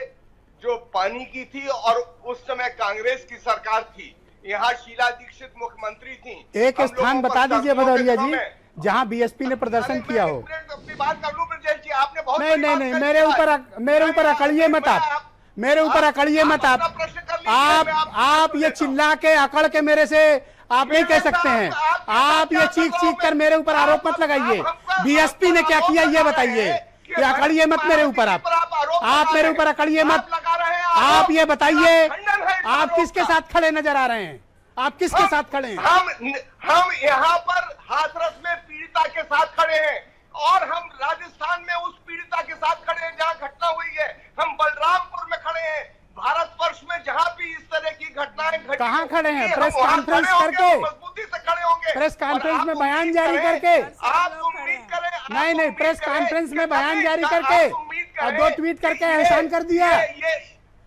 जो पानी की थी, और उस समय कांग्रेस की सरकार थी, यहाँ शीला दीक्षित मुख्यमंत्री थी। एक स्थान बता दीजिए भदौरिया जी जहां बीएसपी ने प्रदर्शन किया हो। अपनी बात कर लूं ब्रजेश जी, आपने बहुत नहीं, मेरे ऊपर अकड़िए मत आप, मेरे ऊपर अकड़िए मत आप ये चिल्ला के अकड़ के मेरे से आप नहीं कह सकते हैं। आप ये चीख कर मेरे ऊपर आरोप मत लगाइए। बीएसपी ने क्या किया ये बताइए, ये अकड़िए मत मेरे ऊपर। आप मेरे ऊपर अकड़िए मत। आप ये बताइए आप किसके साथ खड़े नजर आ रहे हैं? आप किसके साथ खड़े हैं? हम यहाँ पर हाथरस में पीड़िता के साथ खड़े हैं और हम राजस्थान में उस पीड़िता के साथ खड़े हैं जहाँ घटना हुई है। हम बलरामपुर में खड़े हैं। भारतवर्ष में जहाँ भी इस तरह की घटनाएं घटी, कहाँ खड़े हैं? प्रेस कॉन्फ्रेंस करके, मजबूती से खड़े होंगे। प्रेस कॉन्फ्रेंस में बयान जारी करके, आप उम्मीद करें, नहीं, प्रेस कॉन्फ्रेंस में बयान जारी करके और 2 ट्वीट करके एहसान कर दिया।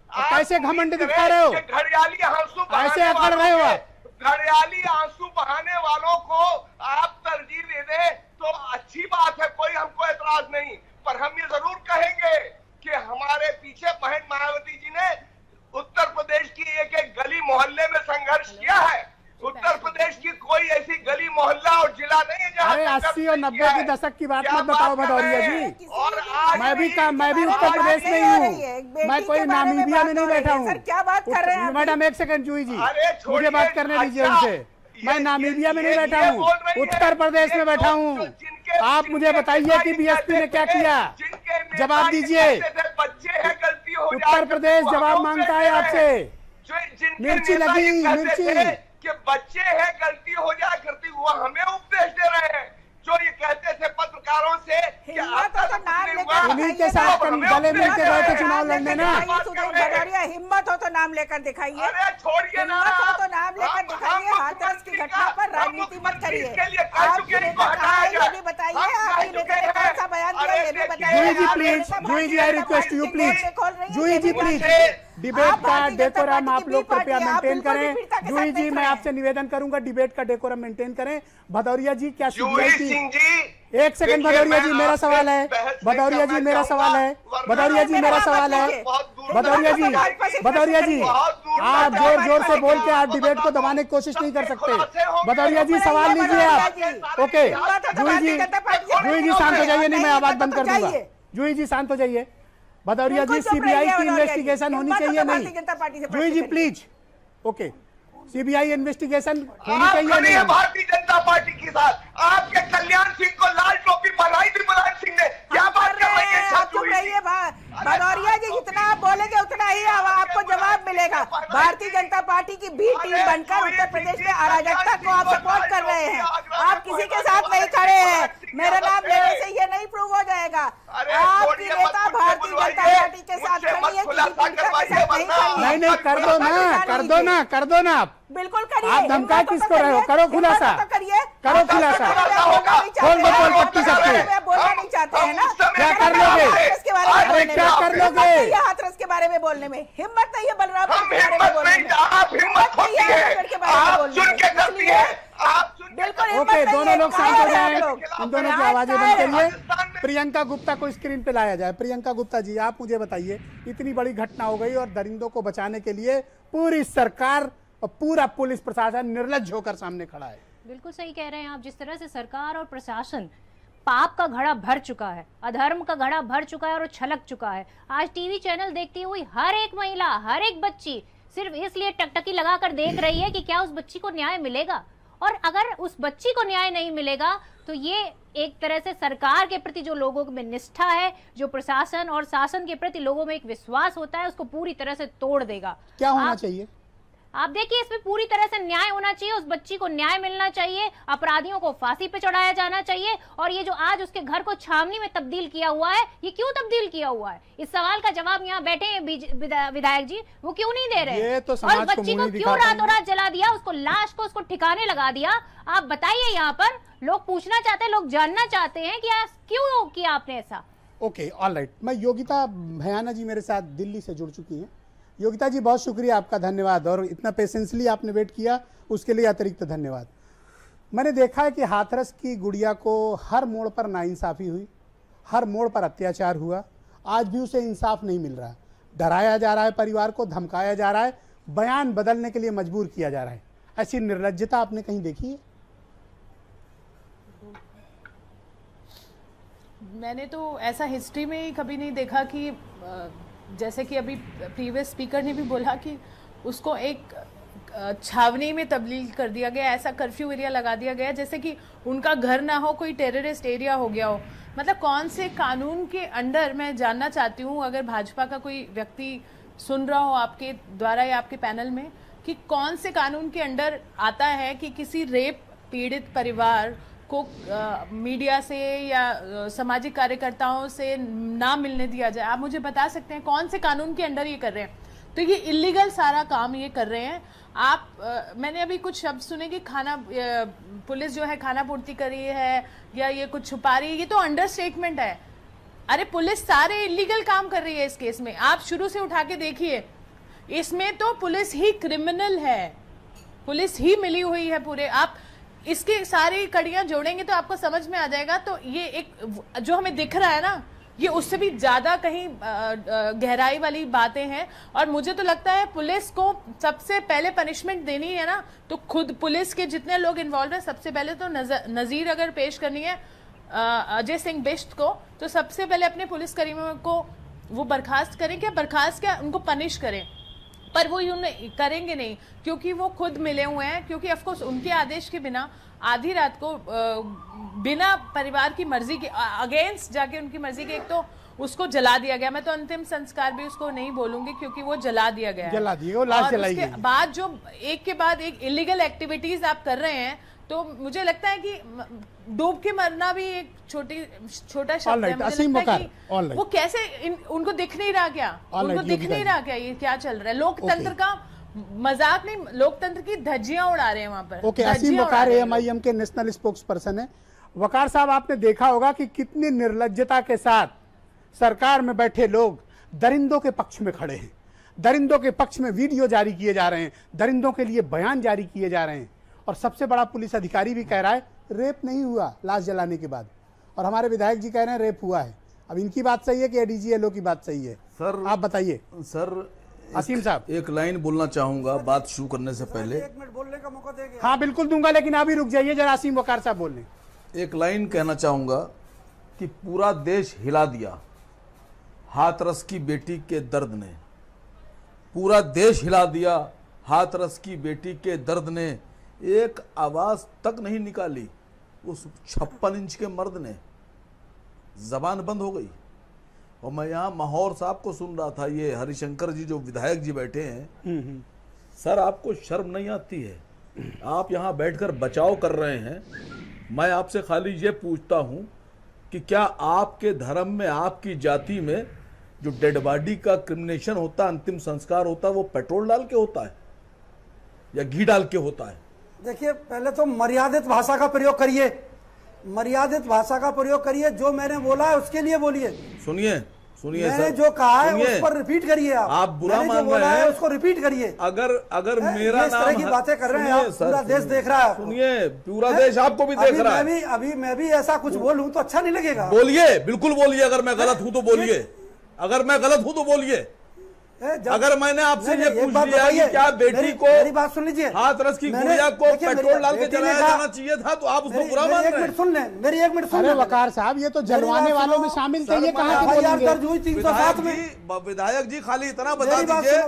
कैसे घमंड दिखा रहे हो? घड़ियाली आंसू कैसे अकड़ रहे हो आप? घड़ियाली आंसू बहाने वालों को आप तरजीह दे दें तो अच्छी बात है, कोई हमको एतराज नहीं। पर हम ये जरूर कहेंगे कि हमारे पीछे बहन मायावती जी ने उत्तर प्रदेश की एक एक गली मोहल्ले में संघर्ष किया है। उत्तर प्रदेश की कोई ऐसी गली मोहल्ला और जिला नहीं है जहाँ 80 और 90 के दशक की बात मत बताओ भदौरिया जी। और मैं भी उत्तर प्रदेश में ही हूँ। मैं कोई नामीबिया में नहीं बैठा हूँ। क्या बात कर रहे हैं मैडम एक सेकंड जूही जी, मुझे बात करने दीजिए उनसे। मैं नामीबिया में नहीं बैठा हूँ, उत्तर प्रदेश में बैठा हूँ। आप मुझे बताइए कि बीएसपी ने क्या किया, जवाब दीजिए। उत्तर प्रदेश जवाब मांगता है आपसे। मिर्ची लगी, मिर्ची कि बच्चे हैं, गलती हो जाए, करती हुआ हमें उपदेश दे रहे हैं। जो ये कहते थे पत्रकारों से कि उन्हीं के साथ गले मिल के गए थे चुनाव लड़ने ना। हिम्मत हो तो नाम लेकर दिखाइए। अरे छोड़िए ना, हिम्मत हो तो नाम लेकर दिखाइए। हाथरस की घटना पर राजनीति मत करिए। ये भी बताइए आपकी नेता ने कौन सा बयान दिया, ये भी बताइए। Juhi ji please, Juhi ji I request you please, Juhi ji please, debate का डेकोरम आप लोग कृपया मेंटेन करें। जूही जी मैं आपसे निवेदन करूंगा डिबेट का डेकोरम मेंटेन करें। भदौरिया जी क्या एक सेकंड भदौरिया जी मेरा सवाल है, भदौरिया जी मेरा सवाल है, भदौरिया जी मेरा सवाल है, भदौरिया जी आप जोर जोर से बोल के आप डिबेट को दबाने की कोशिश नहीं कर सकते। भदौरिया जी सवाल लीजिए आप। ओके जूही जी शांत हो जाइए, नहीं मैं आवाज बंद कर दूंगा। जूही जी शांत हो जाइए। भदौरिया जी सीबीआई की इन्वेस्टिगेशन होनी चाहिए नहीं? जूही ji please. Okay CBI investigation होनी चाहिए नहीं? भारतीय जनता पार्टी के साथ आपके कल्याण सिंह को लाल टोपी पहनाई थी मुलायम सिंह ने, क्या बात कर रही है? भदौरिया जी जितना आप बोलेंगे उतना ही आपको जवाब मिलेगा। भारतीय जनता पार्टी की बी टीम बनकर उत्तर प्रदेश में अराजकता को आप सपोर्ट कर रहे हैं। आप किसी के साथ नहीं खड़े हैं। मेरा नाम लेने से ये नहीं प्रूव हो जाएगा। आपकी नेता भारतीय जनता पार्टी के साथ खड़ी है, किसी पीड़िता के साथ नहीं खड़ी है। नहीं कर दो ना, कर दो ना आप। बिल्कुल करिए। आप धमका किसको रहे हो? करो खुलासा, करो खुलासा। खोल दो पोल पट्टी सबके। बोलना नहीं चाहते हैं ना? क्या कर लोगे? अरे क्या कर लोगे? हाथरस के बारे में बोलने में हिम्मत नहीं है, बलरामपुर के बारे में बोलने में हिम्मत नहीं है। बिल्कुल ओके दोनों लोग शांत हो जाएं, इन दोनों की आवाजें बंद करिए। प्रियंका गुप्ता को स्क्रीन पे लाया जाए। प्रियंका गुप्ता जी आप मुझे बताइए, इतनी बड़ी घटना हो गई और दरिंदों को बचाने के लिए पूरी सरकार और पूरा पुलिस प्रशासन निर्लज्ज होकर सामने खड़ा है। बिल्कुल सही कह रहे हैं आप। जिस तरह से सरकार और प्रशासन पाप का घड़ा भर चुका है, अधर्म का घड़ा भर चुका है और छलक चुका है। आज टीवी चैनल देखती हुई हर एक महिला, हर एक बच्ची सिर्फ इसलिए टकटकी लगाकर देख रही है कि क्या उस बच्ची को न्याय मिलेगा। और अगर उस बच्ची को न्याय नहीं मिलेगा तो ये एक तरह से सरकार के प्रति जो लोगों में निष्ठा है, जो प्रशासन और शासन के प्रति लोगों में एक विश्वास होता है, उसको पूरी तरह से तोड़ देगा। क्या होना चाहिए? आप देखिए, इसमें पूरी तरह से न्याय होना चाहिए, उस बच्ची को न्याय मिलना चाहिए, अपराधियों को फांसी पे चढ़ाया जाना चाहिए। और ये जो आज उसके घर को छावनी में तब्दील किया हुआ है, ये क्यों तब्दील किया हुआ है? इस सवाल का जवाब यहाँ बैठे हैं विधायक जी, वो क्यों नहीं दे रहे हैं? और बच्ची को क्यों रातों रात जला दिया, उसको लाश को उसको ठिकाने लगा दिया? आप बताइए, यहाँ पर लोग पूछना चाहते हैं, लोग जानना चाहते हैं कि क्यों किया आपने ऐसा। Okay, all right. मैं योगिता भयाना जी मेरे साथ दिल्ली से जुड़ चुकी हैं। योगिता जी, बहुत शुक्रिया आपका, धन्यवाद, और इतना पेशेंसली आपने वेट किया, उसके लिए अतिरिक्त धन्यवाद। मैंने देखा है कि हाथरस की गुड़िया को हर मोड़ पर नाइंसाफ़ी हुई, हर मोड़ पर अत्याचार हुआ, आज भी उसे इंसाफ नहीं मिल रहा। डराया जा रहा है परिवार को, धमकाया जा रहा है, बयान बदलने के लिए मजबूर किया जा रहा है। ऐसी निर्लज्जता आपने कहीं देखी है? मैंने तो ऐसा हिस्ट्री में ही कभी नहीं देखा कि जैसे कि अभी प्रीवियस स्पीकर ने भी बोला कि उसको एक छावनी में तब्दील कर दिया गया, ऐसा कर्फ्यू एरिया लगा दिया गया जैसे कि उनका घर ना हो, कोई टेररिस्ट एरिया हो गया हो। मतलब कौन से कानून के अंडर, मैं जानना चाहती हूँ, अगर भाजपा का कोई व्यक्ति सुन रहा हो आपके द्वारा या आपके पैनल में, कि कौन से कानून के अंडर आता है कि किसी रेप पीड़ित परिवार को मीडिया से या सामाजिक कार्यकर्ताओं से ना मिलने दिया जाए? आप मुझे बता सकते हैं कौन से कानून के अंडर ये कर रहे हैं? तो ये इलीगल सारा काम ये कर रहे हैं। आप मैंने अभी कुछ शब्द सुने कि पुलिस जो है खाना पूर्ति कर रही है या ये कुछ छुपा रही है, ये तो अंडर स्टेटमेंट है। अरे पुलिस सारे इलीगल काम कर रही है इस केस में, आप शुरू से उठा के देखिए, इसमें तो पुलिस ही क्रिमिनल है, पुलिस ही मिली हुई है पूरे। आप इसकी सारी कड़ियां जोड़ेंगे तो आपको समझ में आ जाएगा। तो ये एक जो हमें दिख रहा है ना, ये उससे भी ज्यादा कहीं गहराई वाली बातें हैं। और मुझे तो लगता है पुलिस को सबसे पहले पनिशमेंट देनी है ना, तो खुद पुलिस के जितने लोग इन्वॉल्व हैं, सबसे पहले तो नजीर अगर पेश करनी है अजय सिंह बिष्ट को, तो सबसे पहले अपने पुलिस कर्मियों को वो बर्खास्त करें, क्या बर्खास्त क्या, उनको पनिश करें। पर वो करेंगे नहीं, क्योंकि वो खुद मिले हुए हैं, क्योंकि ऑफकोर्स उनके आदेश के बिना आधी रात को बिना परिवार की मर्जी के अगेंस्ट जाके उनकी मर्जी के एक तो उसको जला दिया गया। मैं तो अंतिम संस्कार भी उसको नहीं बोलूंगी क्योंकि वो जला दिया गया, जला दिया, वो लाश जलाई गई। उसके बाद जो एक के बाद एक इलीगल एक्टिविटीज आप कर रहे हैं, तो मुझे लगता है कि डूब के मरना भी एक छोटा शब्द है। मुझे लगता है कि वो कैसे उनको दिख नहीं रहा क्या, उनको दिख नहीं रहा क्या ये क्या चल रहा है? लोकतंत्र का मजाक नहीं, लोकतंत्र की धज्जियां उड़ा रहे हैं वहां पर। ओके, असीम वकार एएमआईएम के नेशनल स्पोक्स पर्सन है। वकार साहब, आपने देखा होगा कि कितनी निर्लज्जता के साथ सरकार में बैठे लोग दरिंदों के पक्ष में खड़े हैं, दरिंदों के पक्ष में वीडियो जारी किए जा रहे हैं, दरिंदों के लिए बयान जारी किए जा रहे हैं। और सबसे बड़ा पुलिस अधिकारी भी कह रहा है रेप नहीं हुआ लाश जलाने के बाद, और हमारे विधायक जी कह रहे हैं रेप हुआ है। अब इनकी बात सही है कि एडीजीएलओ की बात सही है? सर आप बताइए। सर असीम साहब, एक लाइन बोलना चाहूंगा बात शुरू करने से पहले। 1 मिनट बोलने का मौका देंगे? हाँ बिल्कुल दूंगा, लेकिन अभी रुक जाइए जरा, असीम वकार साहब बोल रहे। एक लाइन कहना चाहूंगा कि पूरा देश हिला दिया हाथरस की बेटी के दर्द ने, पूरा देश हिला दिया हाथरस की बेटी के दर्द ने। एक आवाज तक नहीं निकाली उस 56 इंच के मर्द ने, जबान बंद हो गई। और मैं यहाँ माहौर साहब को सुन रहा था, ये हरिशंकर जी जो विधायक जी बैठे हैं, सर आपको शर्म नहीं आती है? आप यहाँ बैठकर बचाव कर रहे हैं। मैं आपसे खाली ये पूछता हूँ कि क्या आपके धर्म में, आपकी जाति में जो डेड बॉडी का क्रिमिनेशन होता है, अंतिम संस्कार होता है, वो पेट्रोल डाल के होता है या घी डाल के होता है? देखिए, पहले तो मर्यादित भाषा का प्रयोग करिए, मर्यादित भाषा का प्रयोग करिए। जो मैंने बोला है उसके लिए बोलिए। सुनिए मैंने जो कहा है उस पर रिपीट करिए। आप बुरा मान रहे हैं उसको रिपीट करिए। अगर मेरा इस तरह की बातें कर रहे हैं आप, पूरा देश देख रहा है। सुनिए, पूरा देश आपको भी देख रहा है। अभी मैं भी ऐसा कुछ बोलूं तो अच्छा नहीं लगेगा। बोलिए, बिल्कुल बोलिए। अगर मैं गलत हूं तो बोलिए, अगर मैं गलत हूं तो बोलिए। अगर मैंने आपसे ये पूछ लिया कि क्या बेटी को, मेरी बात सुन लीजिए, हाथरस की गुड़िया को पेट्रोल डाल के जलाया जाना चाहिए था, तो आप उसको बुरा मान रहे हैं? सुन लें, मेरी 1 मिनट सुन। अरे वकार साहब, ये तो जलवाने वालों में शामिल थे, ये कहां से बोलेंगे? दर्ज हुई 307 में। विधायक जी खाली इतना बता दीजिए,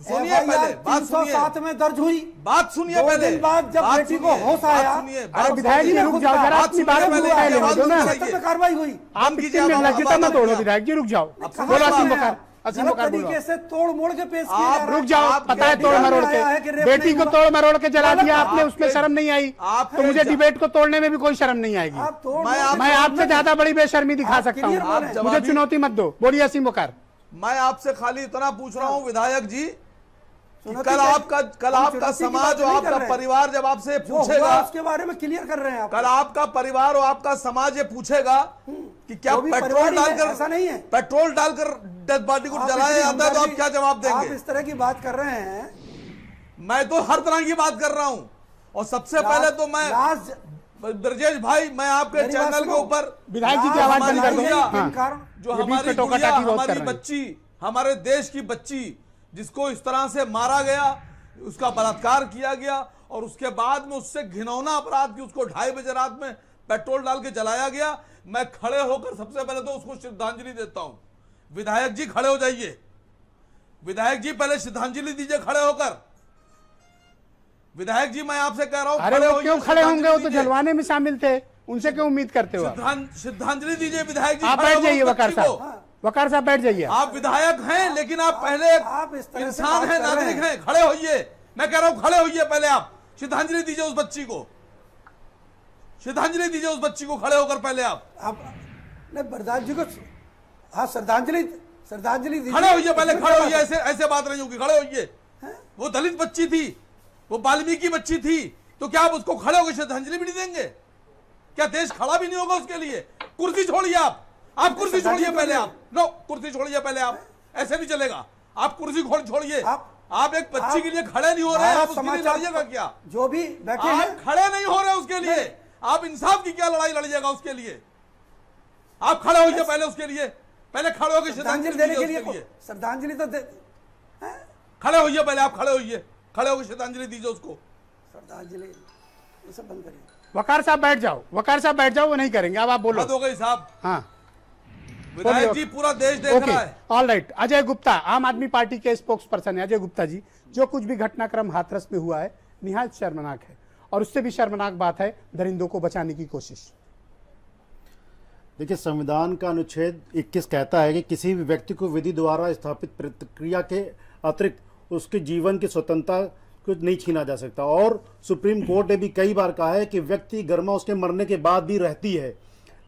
सुनिए पहले बात, 307 में दर्ज हुई बात, सुनिए पहले। 2 दिन बाद जब बेटी को होश आया, अरे विधायक जी रुक जाओ जरा, अपनी बात पहले कार्रवाई हुई। आप किसी में लज्जता मत तोड़ो, विधायक जी रुक जाओ। बोलो असीम वकार। असीम गलत वकार बोल रहा तरीके हूं। से तोड़ मोड़ के पेश किया जा रहा है। रुक जाओ, पता है तोड़ मरोड़ के, बेटी को तोड़ मरोड़ के जला दिया आपने, उसमें शर्म नहीं आई, तो मुझे डिबेट को तोड़ने में भी कोई शर्म नहीं आएगी। मैं आपसे ज्यादा बड़ी बेशर्मी दिखा सकता हूँ, मुझे चुनौती मत दो। बोलिए असीम वकार। मैं आपसे खाली इतना पूछ रहा हूँ विधायक जी, कल आपका समाज और आपका परिवार जब आपसे पूछेगा उसके बारे में क्लियर कर रहे हैं आप। कल आपका परिवार और आपका समाज ये पूछेगा कि क्या पेट्रोल डालकर, ऐसा नहीं है, पेट्रोल डालकर डेड बॉडी को जलाया जाता है, तो आप क्या जवाब देंगे? आप इस तरह की बात कर रहे हैं। मैं तो हर तरह की बात कर रहा हूं। और सबसे पहले तो मैं ब्रजेश भाई, मैं आपके चैनल के ऊपर विधायक जी की आवाज बंद कर दो। जो हमारी गुड़िया, हमारी बच्ची, हमारे देश की बच्ची जिसको इस तरह से मारा गया, उसका बलात्कार किया गया और उसके बाद में उससे घिनौना अपराध की उसको 2:30 बजे रात में पेट्रोल डाल के जलाया गया, मैं खड़े होकर सबसे पहले तो उसको श्रद्धांजलि देता हूं। विधायक जी खड़े हो जाइए, विधायक जी पहले श्रद्धांजलि दीजिए खड़े होकर। विधायक जी मैं आपसे कह रहा हूं, अरे वो क्यों खड़े होंगे, वो तो जलवाने में शामिल थे, उनसे क्यों उम्मीद करते हो? श्रद्धांजलि दीजिए विधायक जी। आप बैठ जाइए वकार साहब, वकार साहब बैठ जाइए। आप विधायक हैं लेकिन आप पहले इंसान हैं, नागरिक हैं, खड़े होइए। मैं कह रहा हूं खड़े होइए, पहले आप श्रद्धांजलि दीजिए उस बच्ची को, श्रद्धांजलि दीजिए उस बच्ची को खड़े होकर पहले आप बरदास जी को। हाँ, श्रद्धांजलि दीजिए, खड़े होइए पहले, खड़े होइए। ऐसे बात नहीं होगी, खड़े होइए। वो दलित बच्ची थी, वो वाल्मीकि बच्ची थी, तो क्या आप उसको खड़े होकर श्रद्धांजलि भी नहीं देंगे? क्या देश खड़ा भी नहीं होगा उसके लिए? कुर्सी छोड़िए आप कुर्सी छोड़िए पहले, आप नो कुर्सी छोड़िए पहले, आप ऐसे नहीं चलेगा। आप कुर्सी छोड़िए, आप एक बच्ची के लिए खड़े नहीं हो रहे, आप उसके लिए लड़िएगा क्या? जो भी बैठे हैं खड़े नहीं हो रहे उसके लिए, आप इंसाफ की क्या लड़ाई लड़िएगा उसके लिए? आप खड़े होइए पहले उसके लिए, पहले खड़े होकर श्रद्धांजलि देने के लिए। श्रद्धांजलि तो खड़े होइए पहले, आप खड़े होइए, खड़े होकर श्रद्धांजलि दीजिए उसको। श्रद्धांजलि ये सब बंद करिए। वकार साहब बैठ जाओ, वकार साहब बैठ जाओ, वो नहीं करेंगे। अब आप बोलो। हो गई साहब। हाँ विधायक जी, पूरा देश देख रहा है। All right. अजय गुप्ता आम आदमी पार्टी के स्पोक्स पर्सन है। अजय गुप्ता जी, जो कुछ भी घटनाक्रम हाथरस में हुआ है निहायत शर्मनाक है, और उससे भी शर्मनाक बात है दरिंदों को बचाने की कोशिश। देखिए, संविधान का अनुच्छेद 21 कहता है कि किसी भी व्यक्ति को विधि द्वारा स्थापित प्रक्रिया के अतिरिक्त उसके जीवन की स्वतंत्रता को नहीं छीना जा सकता। और सुप्रीम कोर्ट ने भी कई बार कहा है कि व्यक्ति गरिमा उसके मरने के बाद भी रहती है।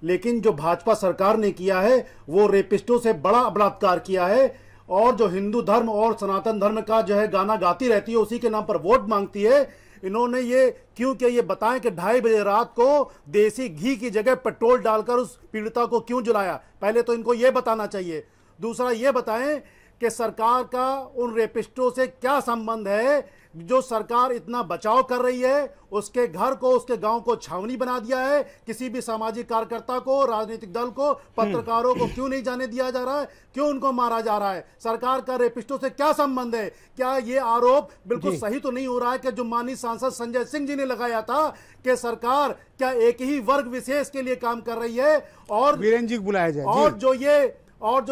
लेकिन जो भाजपा सरकार ने किया है वो रेपिस्टों से बड़ा बलात्कार किया है, और जो हिंदू धर्म और सनातन धर्म का जो है गाना गाती रहती है, उसी के नाम पर वोट मांगती है। इन्होंने ये क्यों किया, ये बताएं कि 2:30 बजे रात को देसी घी की जगह पेट्रोल डालकर उस पीड़िता को क्यों जलाया? पहले तो इनको ये बताना चाहिए। दूसरा ये बताएं कि सरकार का उन रेपिस्टों से क्या संबंध है जो सरकार इतना बचाव कर रही है? उसके घर को, उसके गांव को छावनी बना दिया है। किसी भी सामाजिक कार्यकर्ता को, राजनीतिक दल को, पत्रकारों को क्यों नहीं जाने दिया जा रहा है? क्यों उनको मारा जा रहा है? सरकार का रेपिस्टों से क्या संबंध है? क्या ये आरोप बिल्कुल सही तो नहीं हो रहा है कि जो माननीय सांसद संजय सिंह जी ने लगाया था कि सरकार क्या एक ही वर्ग विशेष के लिए काम कर रही है? और वीरेंद्र जी बुलाया जाए। और जो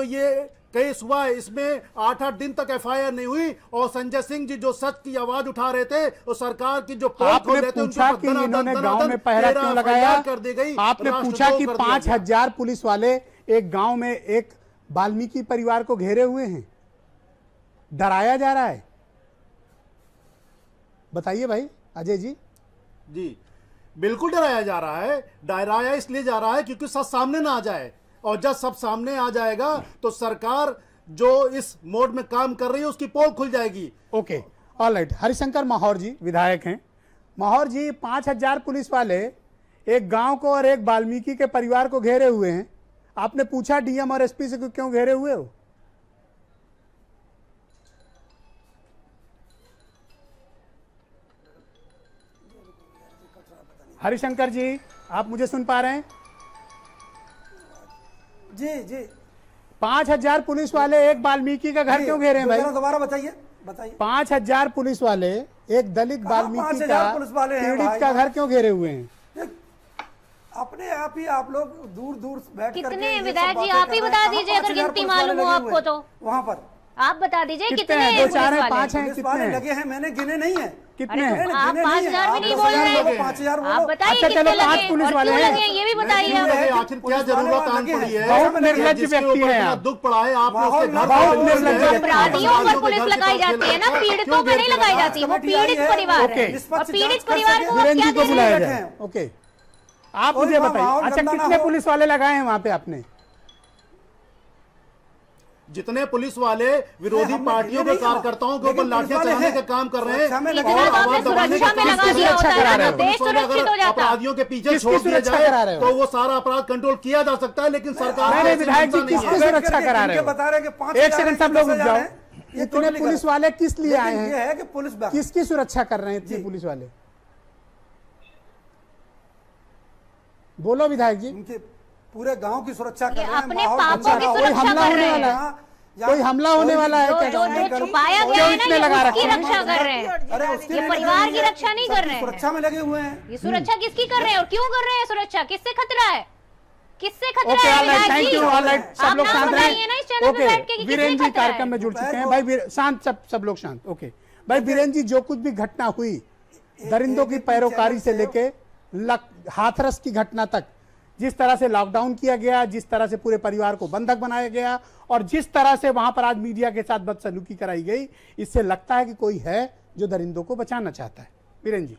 ये केस हुआ है, इसमें 8-8 दिन तक FIR नहीं हुई, और संजय सिंह जी जो सच की आवाज उठा रहे थे और सरकार की जो आपने पूछा कि इन्होंने गांव में पहरा क्यों लगाया? आपने पूछा कि 5000 पुलिस वाले एक गांव में एक वाल्मीकि परिवार को घेरे हुए हैं, डराया जा रहा है। बताइए भाई अजय जी। जी बिल्कुल डराया जा रहा है। डराया इसलिए जा रहा है क्योंकि सच सामने ना आ जाए, और जब सब सामने आ जाएगा तो सरकार जो इस मोड में काम कर रही है उसकी पोल खुल जाएगी। Okay, all right. Harishankar Mahaur ji विधायक हैं। माहौर जी, 5000 पुलिस वाले एक गांव को और एक वाल्मीकि के परिवार को घेरे हुए हैं। आपने पूछा DM और SP से क्यों घेरे हुए हो? हरिशंकर जी, आप मुझे सुन पा रहे हैं? जी 5000 पुलिस वाले एक वाल्मीकि का घर क्यों घेरे हैं भाई? दोबारा बताइए। 5000 पुलिस वाले एक दलित वाल्मीकि का पीड़ित का घर क्यों घेरे हुए हैं? अपने आप ही आप लोग दूर दूर बैठ कर कितने विधायक जी आप ही बता दीजिए, अगर गिनती मालूम हो आपको तो वहाँ पर आप बता दीजिए कितने हैं? 2, 4 हैं, 5 हैं, कितने लगे हैं? मैंने गिने नहीं है। कितने हैं? आप 5,000 भी नहीं बोल रहे हैं, 5,000 आप बताइए अच्छा, कितने चलो, 5 लगे पुलिस और वाले क्यों हैं। लगे ये भी बताइए आप। आखिर क्या जरूरत आन पड़ी है? बहुत निर्लज्ज व्यक्ति हैं आप। दुख पड़ा है आपने उसके घर बहुत निर्लज्ज व्यक्ति। अपराधियों पर पुलिस लगाई जाती है ना, पीड़ितों पर नहीं लगाई जाती, वो पीड़ित परिवार है और पीड़ित परिवार को आप वीरेन क्या जी को दे बुलाया रहे हैं? जाए। ओके, आप मुझे बताइए, अच्छा कितने पुलिस वाले लगाए हैं वहां पे आपने? जितने पुलिस वाले विरोधी पार्टियों के कार्यकर्ताओं के ऊपर लाठियां चलाने का काम कर रहे हैं इतना तो आपने सुरक्षा में लगा दिया होता है ना, देश सुरक्षित हो जाता। अपराधियों के पीछे छोड़ दिया जाए तो वो सारा अपराध कंट्रोल किया जा सकता है, लेकिन सरकार नहीं, विधायक जी किसकी सुरक्षा करा रहे हो? बता रहे हैं कि 5,000 एक सेकंड सब लोग रुक जाओ। ये इतने पुलिस वाले किस लिए आए ये है हैं? कि पुलिस किसकी सुरक्षा कर रहे हैं इतने पुलिस वाले? बोलो विधायक जी। उनके पूरे गांव की सुरक्षा कर रहे हैं, अपने माहौल पापों अच्छा की रहा हो। सुरक्षा हमला कर होने रहे वाला हैं, है? कोई हमला होने वाला है क्या? जो छुपाया गया है ना, ये उसकी रक्षा कर रहे हैं, अरे उसके ये लिए परिवार लगे की हुए हैं, रक्षा नहीं कर रहे हैं। सुरक्षा में लगे हुए हैं। ये सुरक्षा किसकी कर रहे हैं और क्यों कर रहे हैं सुरक्षा? किससे खतरा है? किससे खतरा ओके, है ऑलराइट, विधायक थैंक जी? यू, ऑलराइट, सब आप लोग नाम शांत बताइए ना इस चैनल पे रहे। बैठ के ओके, कि वीरेन किससे जी खतरा है? कार्यक्रम में जुड़ चुके हैं भाई। शांत, सब लोग शांत। ओके भाई, वीरेन जी जो कुछ भी घटना हुई, दरिंदों की पैरोकारी से लेके हाथरस की घटना तक, जिस तरह से लॉकडाउन किया गया, जिस तरह से पूरे परिवार को बंधक बनाया गया और जिस तरह से वहां पर आज मीडिया के साथ बदसलूकी कराई गई, इससे लगता है कि कोई है जो दरिंदों को बचाना चाहता है। वीरेन जी।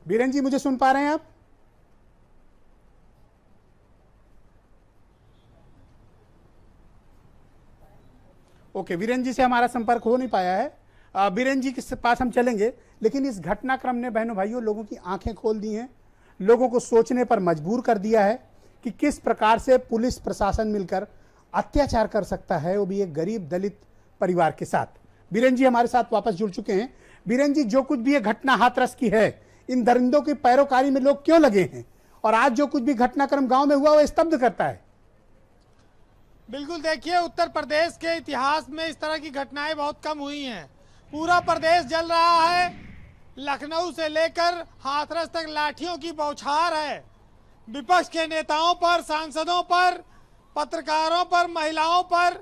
वीरेन जी मुझे सुन पा रहे हैं आप? ओके, वीरेन जी से हमारा संपर्क हो नहीं पाया है। वीरेन जी के पास हम चलेंगे, लेकिन इस घटनाक्रम ने बहनों भाइयों लोगों की आंखें खोल दी हैं, लोगों को सोचने पर मजबूर कर दिया है कि किस प्रकार से पुलिस प्रशासन मिलकर अत्याचार कर सकता है, वो भी एक गरीब दलित परिवार के साथ। वीरेन जी हमारे साथ वापस जुड़ चुके हैं। वीरेन जी, जो कुछ भी ये घटना हाथरस की है, इन दरिंदों की पैरोकारी में लोग क्यों लगे हैं और आज जो कुछ भी घटनाक्रम गांव में हुआ वो स्तब्ध करता है? बिल्कुल, देखिए उत्तर प्रदेश के इतिहास में इस तरह की घटनाएं बहुत कम हुई हैं। पूरा प्रदेश जल रहा है, लखनऊ से लेकर हाथरस तक लाठियों की बौछार है। विपक्ष के नेताओं पर, सांसदों पर, पत्रकारों पर, महिलाओं पर,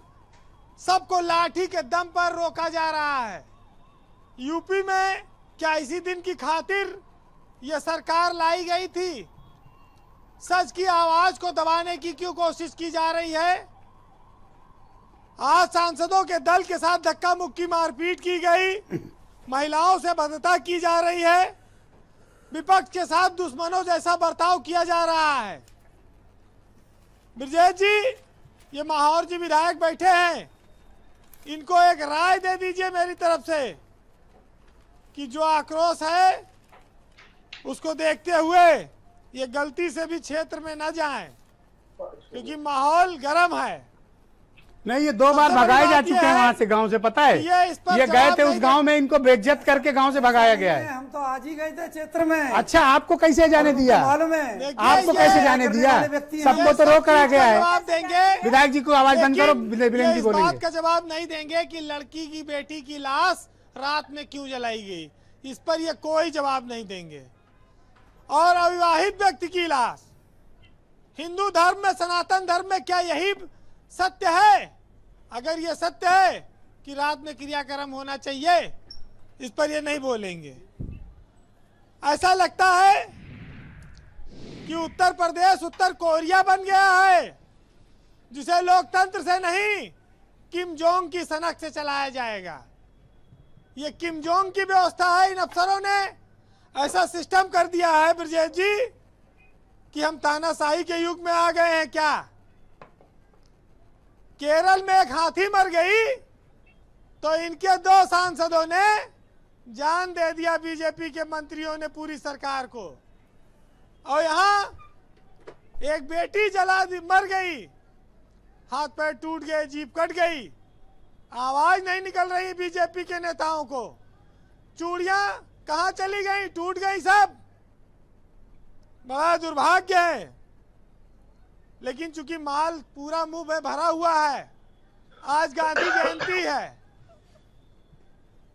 सबको लाठी के दम पर रोका जा रहा है। यूपी में क्या इसी दिन की खातिर यह सरकार लाई गई थी? सच की आवाज को दबाने की क्यों कोशिश की जा रही है? आज सांसदों के दल के साथ धक्का मुक्की मारपीट की गई, महिलाओं से बदता की जा रही है, विपक्ष के साथ दुश्मनों जैसा बर्ताव किया जा रहा है। ब्रजेश जी, ये माहौर जी विधायक बैठे हैं, इनको एक राय दे दीजिए मेरी तरफ से कि जो आक्रोश है उसको देखते हुए ये गलती से भी क्षेत्र में न जाएं, क्योंकि माहौल गर्म है। नहीं, ये 2 बार भगाए जा चुके हैं वहां से, गांव से, पता है? ये गए थे उस गांव में, इनको बेइज्जत करके गांव से भगाया गया है। हम तो आज ही गए थे क्षेत्र में। अच्छा, आपको कैसे जाने दिया? मालूम है आपको कैसे जाने दिया? सबको तो रोक करा गया है। विधायक जी को आवाज बंद करो, वीरेन जी बोलेंगे। बात का जवाब नहीं देंगे कि लड़की की बेटी की लाश रात में क्यों जलाई गई, इस पर ये कोई जवाब नहीं देंगे। और अविवाहित व्यक्ति की लाश, हिंदू धर्म में, सनातन धर्म में क्या यही सत्य है? अगर ये सत्य है कि रात में क्रियाक्रम होना चाहिए, इस पर ये नहीं बोलेंगे। ऐसा लगता है कि उत्तर प्रदेश उत्तर कोरिया बन गया है, जिसे लोकतंत्र से नहीं किम जोंग की सनक से चलाया जाएगा। ये किम जोंग की व्यवस्था है। इन अफसरों ने ऐसा सिस्टम कर दिया है ब्रजेश जी कि हम तानाशाही के युग में आ गए हैं क्या? केरल में एक हाथी मर गई तो इनके 2 सांसदों ने जान दे दिया, बीजेपी के मंत्रियों ने पूरी सरकार को। और यहाँ एक बेटी मर गई, हाथ पैर टूट गए, जीभ कट गई, आवाज नहीं निकल रही बीजेपी के नेताओं को। चूड़ियां कहां चली गई? टूट गई सब। बड़ा दुर्भाग्य है। लेकिन चूंकि माल पूरा मुंह में भरा हुआ है, आज गांधी जयंती है,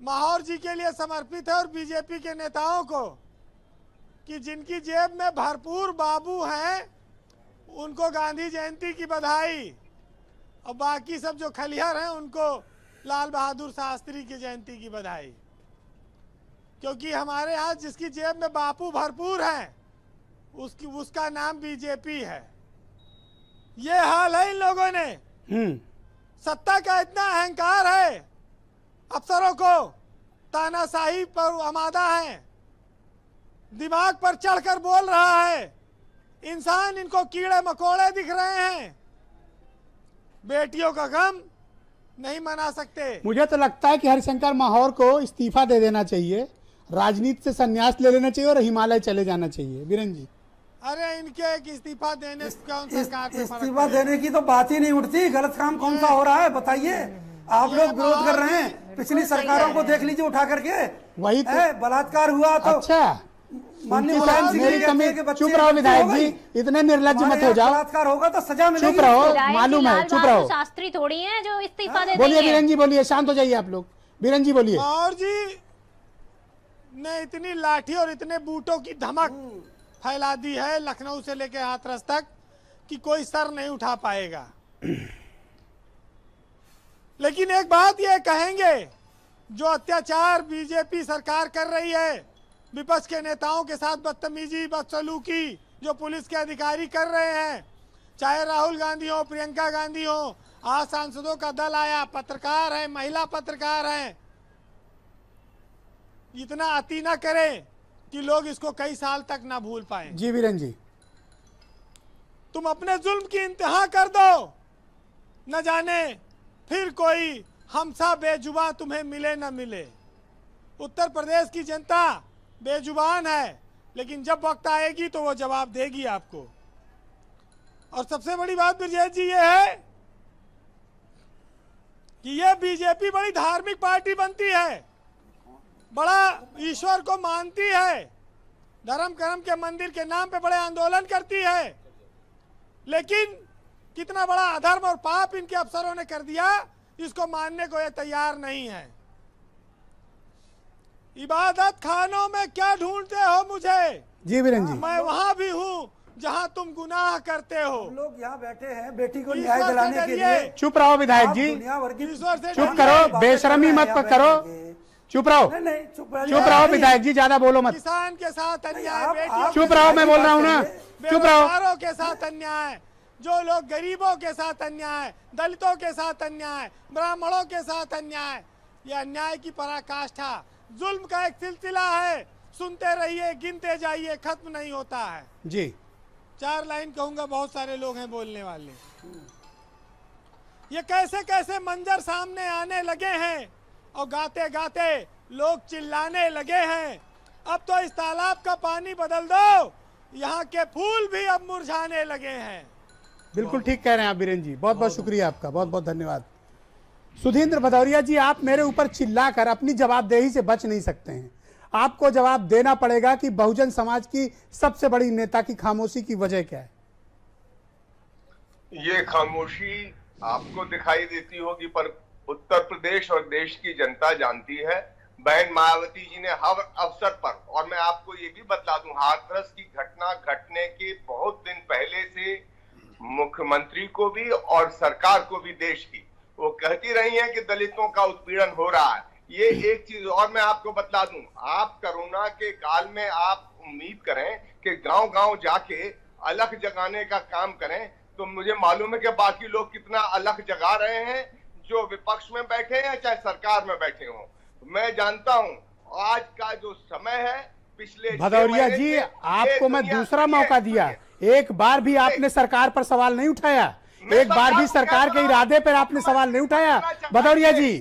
माहौर जी के लिए समर्पित है और बीजेपी के नेताओं को, कि जिनकी जेब में भरपूर बाबू हैं उनको गांधी जयंती की बधाई, और बाकी सब जो खलिहर हैं उनको लाल बहादुर शास्त्री की जयंती की बधाई। क्योंकि हमारे यहाँ जिसकी जेब में बापू भरपूर है उसका नाम बीजेपी है। ये हाल है इन लोगों ने। सत्ता का इतना अहंकार है, अफसरों को तानाशाही पर आमादा है, दिमाग पर चढ़कर बोल रहा है, इंसान इनको कीड़े मकोड़े दिख रहे हैं। बेटियों का गम नहीं मना सकते। मुझे तो लगता है कि हरिशंकर माहौर को इस्तीफा दे देना चाहिए, राजनीति से संन्यास ले लेना चाहिए और हिमालय चले जाना चाहिए। बीरेन जी, अरे इनके एक इस्तीफा देने से कौन सरकार पे फर्क इस्तीफा देने की तो बात ही नहीं उठती। गलत काम कौन सा हो रहा है बताइए। आप लोग विरोध कर रहे हैं, पिछली सरकारों को देख लीजिए उठा करके। वही तो बलात्कार हुआ तो अच्छा, माननीय मुलायम सिंह मेरी कमी। चुप रहो विधायक जी, इतने निर्लज्ज मत हो जाओ। बलात्कार होगा तो सजा मिलेगी। चुप रहो, मालूम है, चुप रहो। शास्त्री थोड़ी हैं जो इस्तीफा देते हैं। बोलिए बीरेन जी, बोलिए, शांत हो जाइए आप लोग। बीरेन जी बोलिए। और जी ने इतनी लाठी और इतने बूटों की धमक फैला दी है लखनऊ से लेकर हाथरस तक कि कोई सर नहीं उठा पाएगा। लेकिन एक बात ये कहेंगे, जो अत्याचार बीजेपी सरकार कर रही है, विपक्ष के नेताओं के साथ बदतमीजी बदसलूकी जो पुलिस के अधिकारी कर रहे हैं, चाहे राहुल गांधी हो, प्रियंका गांधी हो, आज सांसदों का दल आया, पत्रकार है, महिला पत्रकार हैं, इतना अति ना करें कि लोग इसको कई साल तक ना भूल पाए। जी बीरेन जी, तुम अपने जुल्म की इंतहा कर दो, न जाने फिर कोई हमसा बेजुबान तुम्हें मिले न मिले। उत्तर प्रदेश की जनता बेजुबान है, लेकिन जब वक्त आएगी तो वो जवाब देगी आपको। और सबसे बड़ी बात ब्रजेश जी ये है कि ये बीजेपी बड़ी धार्मिक पार्टी बनती है, बड़ा ईश्वर को मानती है, धर्म कर्म के मंदिर के नाम पे बड़े आंदोलन करती है, लेकिन कितना बड़ा अधर्म और पाप इनके अफसरों ने कर दिया, इसको मानने को ये तैयार नहीं है। इबादत खानों में क्या ढूंढते हो मुझे? जी बीरेन जी, मैं वहां भी हूँ जहां तुम गुनाह करते हो। लोग यहाँ बैठे हैं बेटी को न्याय दिलाने के लिए। चुप रहो विधायक जी, चुप करो, बेशरमी मत करो, चुप रहो, चुप रहो विधायक जी, ज्यादा बोलो मत। किसान के साथ अन्याय, चुप रहो, मैं बोल रहा हूँ ना, चुप रहो। के साथ अन्याय, जो लोग गरीबों के साथ अन्याय, दलितों के साथ अन्याय, ब्राह्मणों के साथ अन्याय, ये अन्याय की पराकाष्ठा, जुल्म का एक सिलसिला है। सुनते रहिए, गिनते जाइए, खत्म नहीं होता है। जी 4 लाइन कहूंगा, बहुत सारे लोग हैं बोलने वाले। ये कैसे कैसे मंजर सामने आने लगे हैं और गाते गाते लोग चिल्लाने लगे हैं, अब तो इस तालाब का पानी बदल दो, यहाँ के फूल भी अब मुरझाने लगे हैं। बिल्कुल ठीक कह रहे हैं आप बीरेन जी, बहुत बहुत शुक्रिया आपका, बहुत बहुत धन्यवाद। सुधींद्र भदौरिया जी, आप मेरे ऊपर चिल्लाकर अपनी जवाबदेही से बच नहीं सकते हैं। आपको जवाब देना पड़ेगा कि बहुजन समाज की सबसे बड़ी नेता की खामोशी की वजह क्या है? ये खामोशी आपको दिखाई देती होगी, पर उत्तर प्रदेश और देश की जनता जानती है। बहन मायावती जी ने हर अवसर पर, और मैं आपको ये भी बता दूं, हाथरस की घटना घटने के बहुत दिन पहले से मुख्यमंत्री को भी और सरकार को भी देश की, वो कहती रही है कि दलितों का उत्पीड़न हो रहा है। ये एक चीज और मैं आपको बता दूं, आप कोरोना के काल में आप उम्मीद करें कि गांव-गांव जाके अलख जगाने का काम करें, तो मुझे मालूम है कि बाकी लोग कितना अलख जगा रहे हैं, जो विपक्ष में बैठे हैं चाहे सरकार में बैठे हों। मैं जानता हूं आज का जो समय है, पिछले भदौरिया जी, आपको मैं दूसरा मौका दिया, एक बार भी आपने सरकार पर सवाल नहीं उठाया, एक बार भी सरकार के इरादे पर आपने सवाल नहीं उठाया। भदौरिया जी,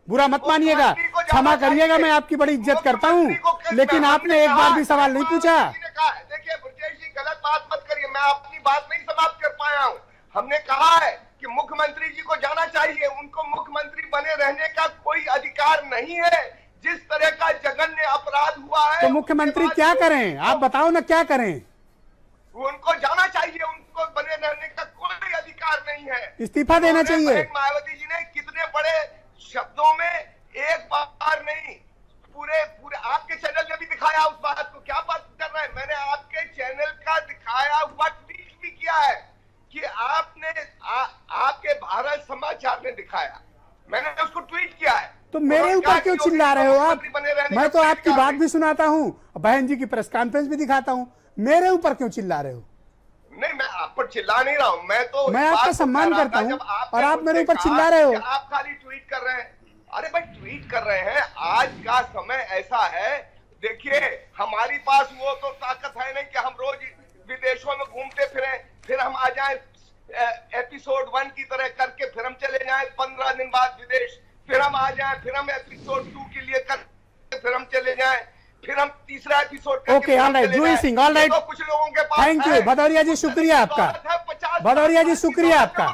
बुरा मत मानिएगा, क्षमा करिएगा, मैं आपकी बड़ी इज्जत करता हूं, लेकिन आपने एक बार भी सवाल नहीं पूछा। देखिए ब्रजेश जी, गलत बात मत करिए, मैं अपनी बात नहीं समाप्त कर पाया हूं। हमने कहा है कि मुख्यमंत्री जी को जाना चाहिए, उनको मुख्यमंत्री बने रहने का कोई अधिकार नहीं है। जिस तरह का जघन्य अपराध हुआ है, तो मुख्यमंत्री क्या करें, आप बताओ ना, क्या करें? उनको जाना चाहिए, उनको बने रहने का कोई अधिकार नहीं है, इस्तीफा देना चाहिए। मायावती जी ने कितने बड़े शब्दों में, एक बार नहीं, पूरे आपके चैनल ने भी दिखाया उस बात को। क्या बात कर रहे हैं, मैंने आपके चैनल का दिखाया हुआ ट्वीट भी किया है। मेरे ऊपर क्यों चिल्ला रहे हो आप? मैं तो आपकी बात भी सुनाता हूँ, बहन जी की प्रेस कॉन्फ्रेंस भी दिखाता हूँ, मेरे ऊपर क्यों चिल्ला रहे हो? नहीं, मैं आप पर चिल्ला नहीं रहा हूँ, मैं आपका सम्मान करता हूँ और आप मेरे ऊपर चिल्ला रहे हो। आप खाली ट्वीट कर रहे हैं। अरे भाई, ट्वीट कर रहे हैं। आज का समय ऐसा है, देखिए हमारी पास वो तो ताकत है नहीं कि हम रोज विदेशों में घूमते फिरें, फिर हम आ जाए एपिसोड 1 की तरह करके, फिर हम चले जाए 15 दिन बाद विदेश, फिर हम आ जाए, फिर हम एपिसोड 2 के लिए करके फिर हम चले जाए, फिर हम तीसरा एपिसोड। ओके, ऑल राइट, जूही सिंह, ऑल राइट, कुछ लोगों के पास थैंक यू भदौरिया जी, शुक्रिया आपका, भदौरिया जी शुक्रिया आपका।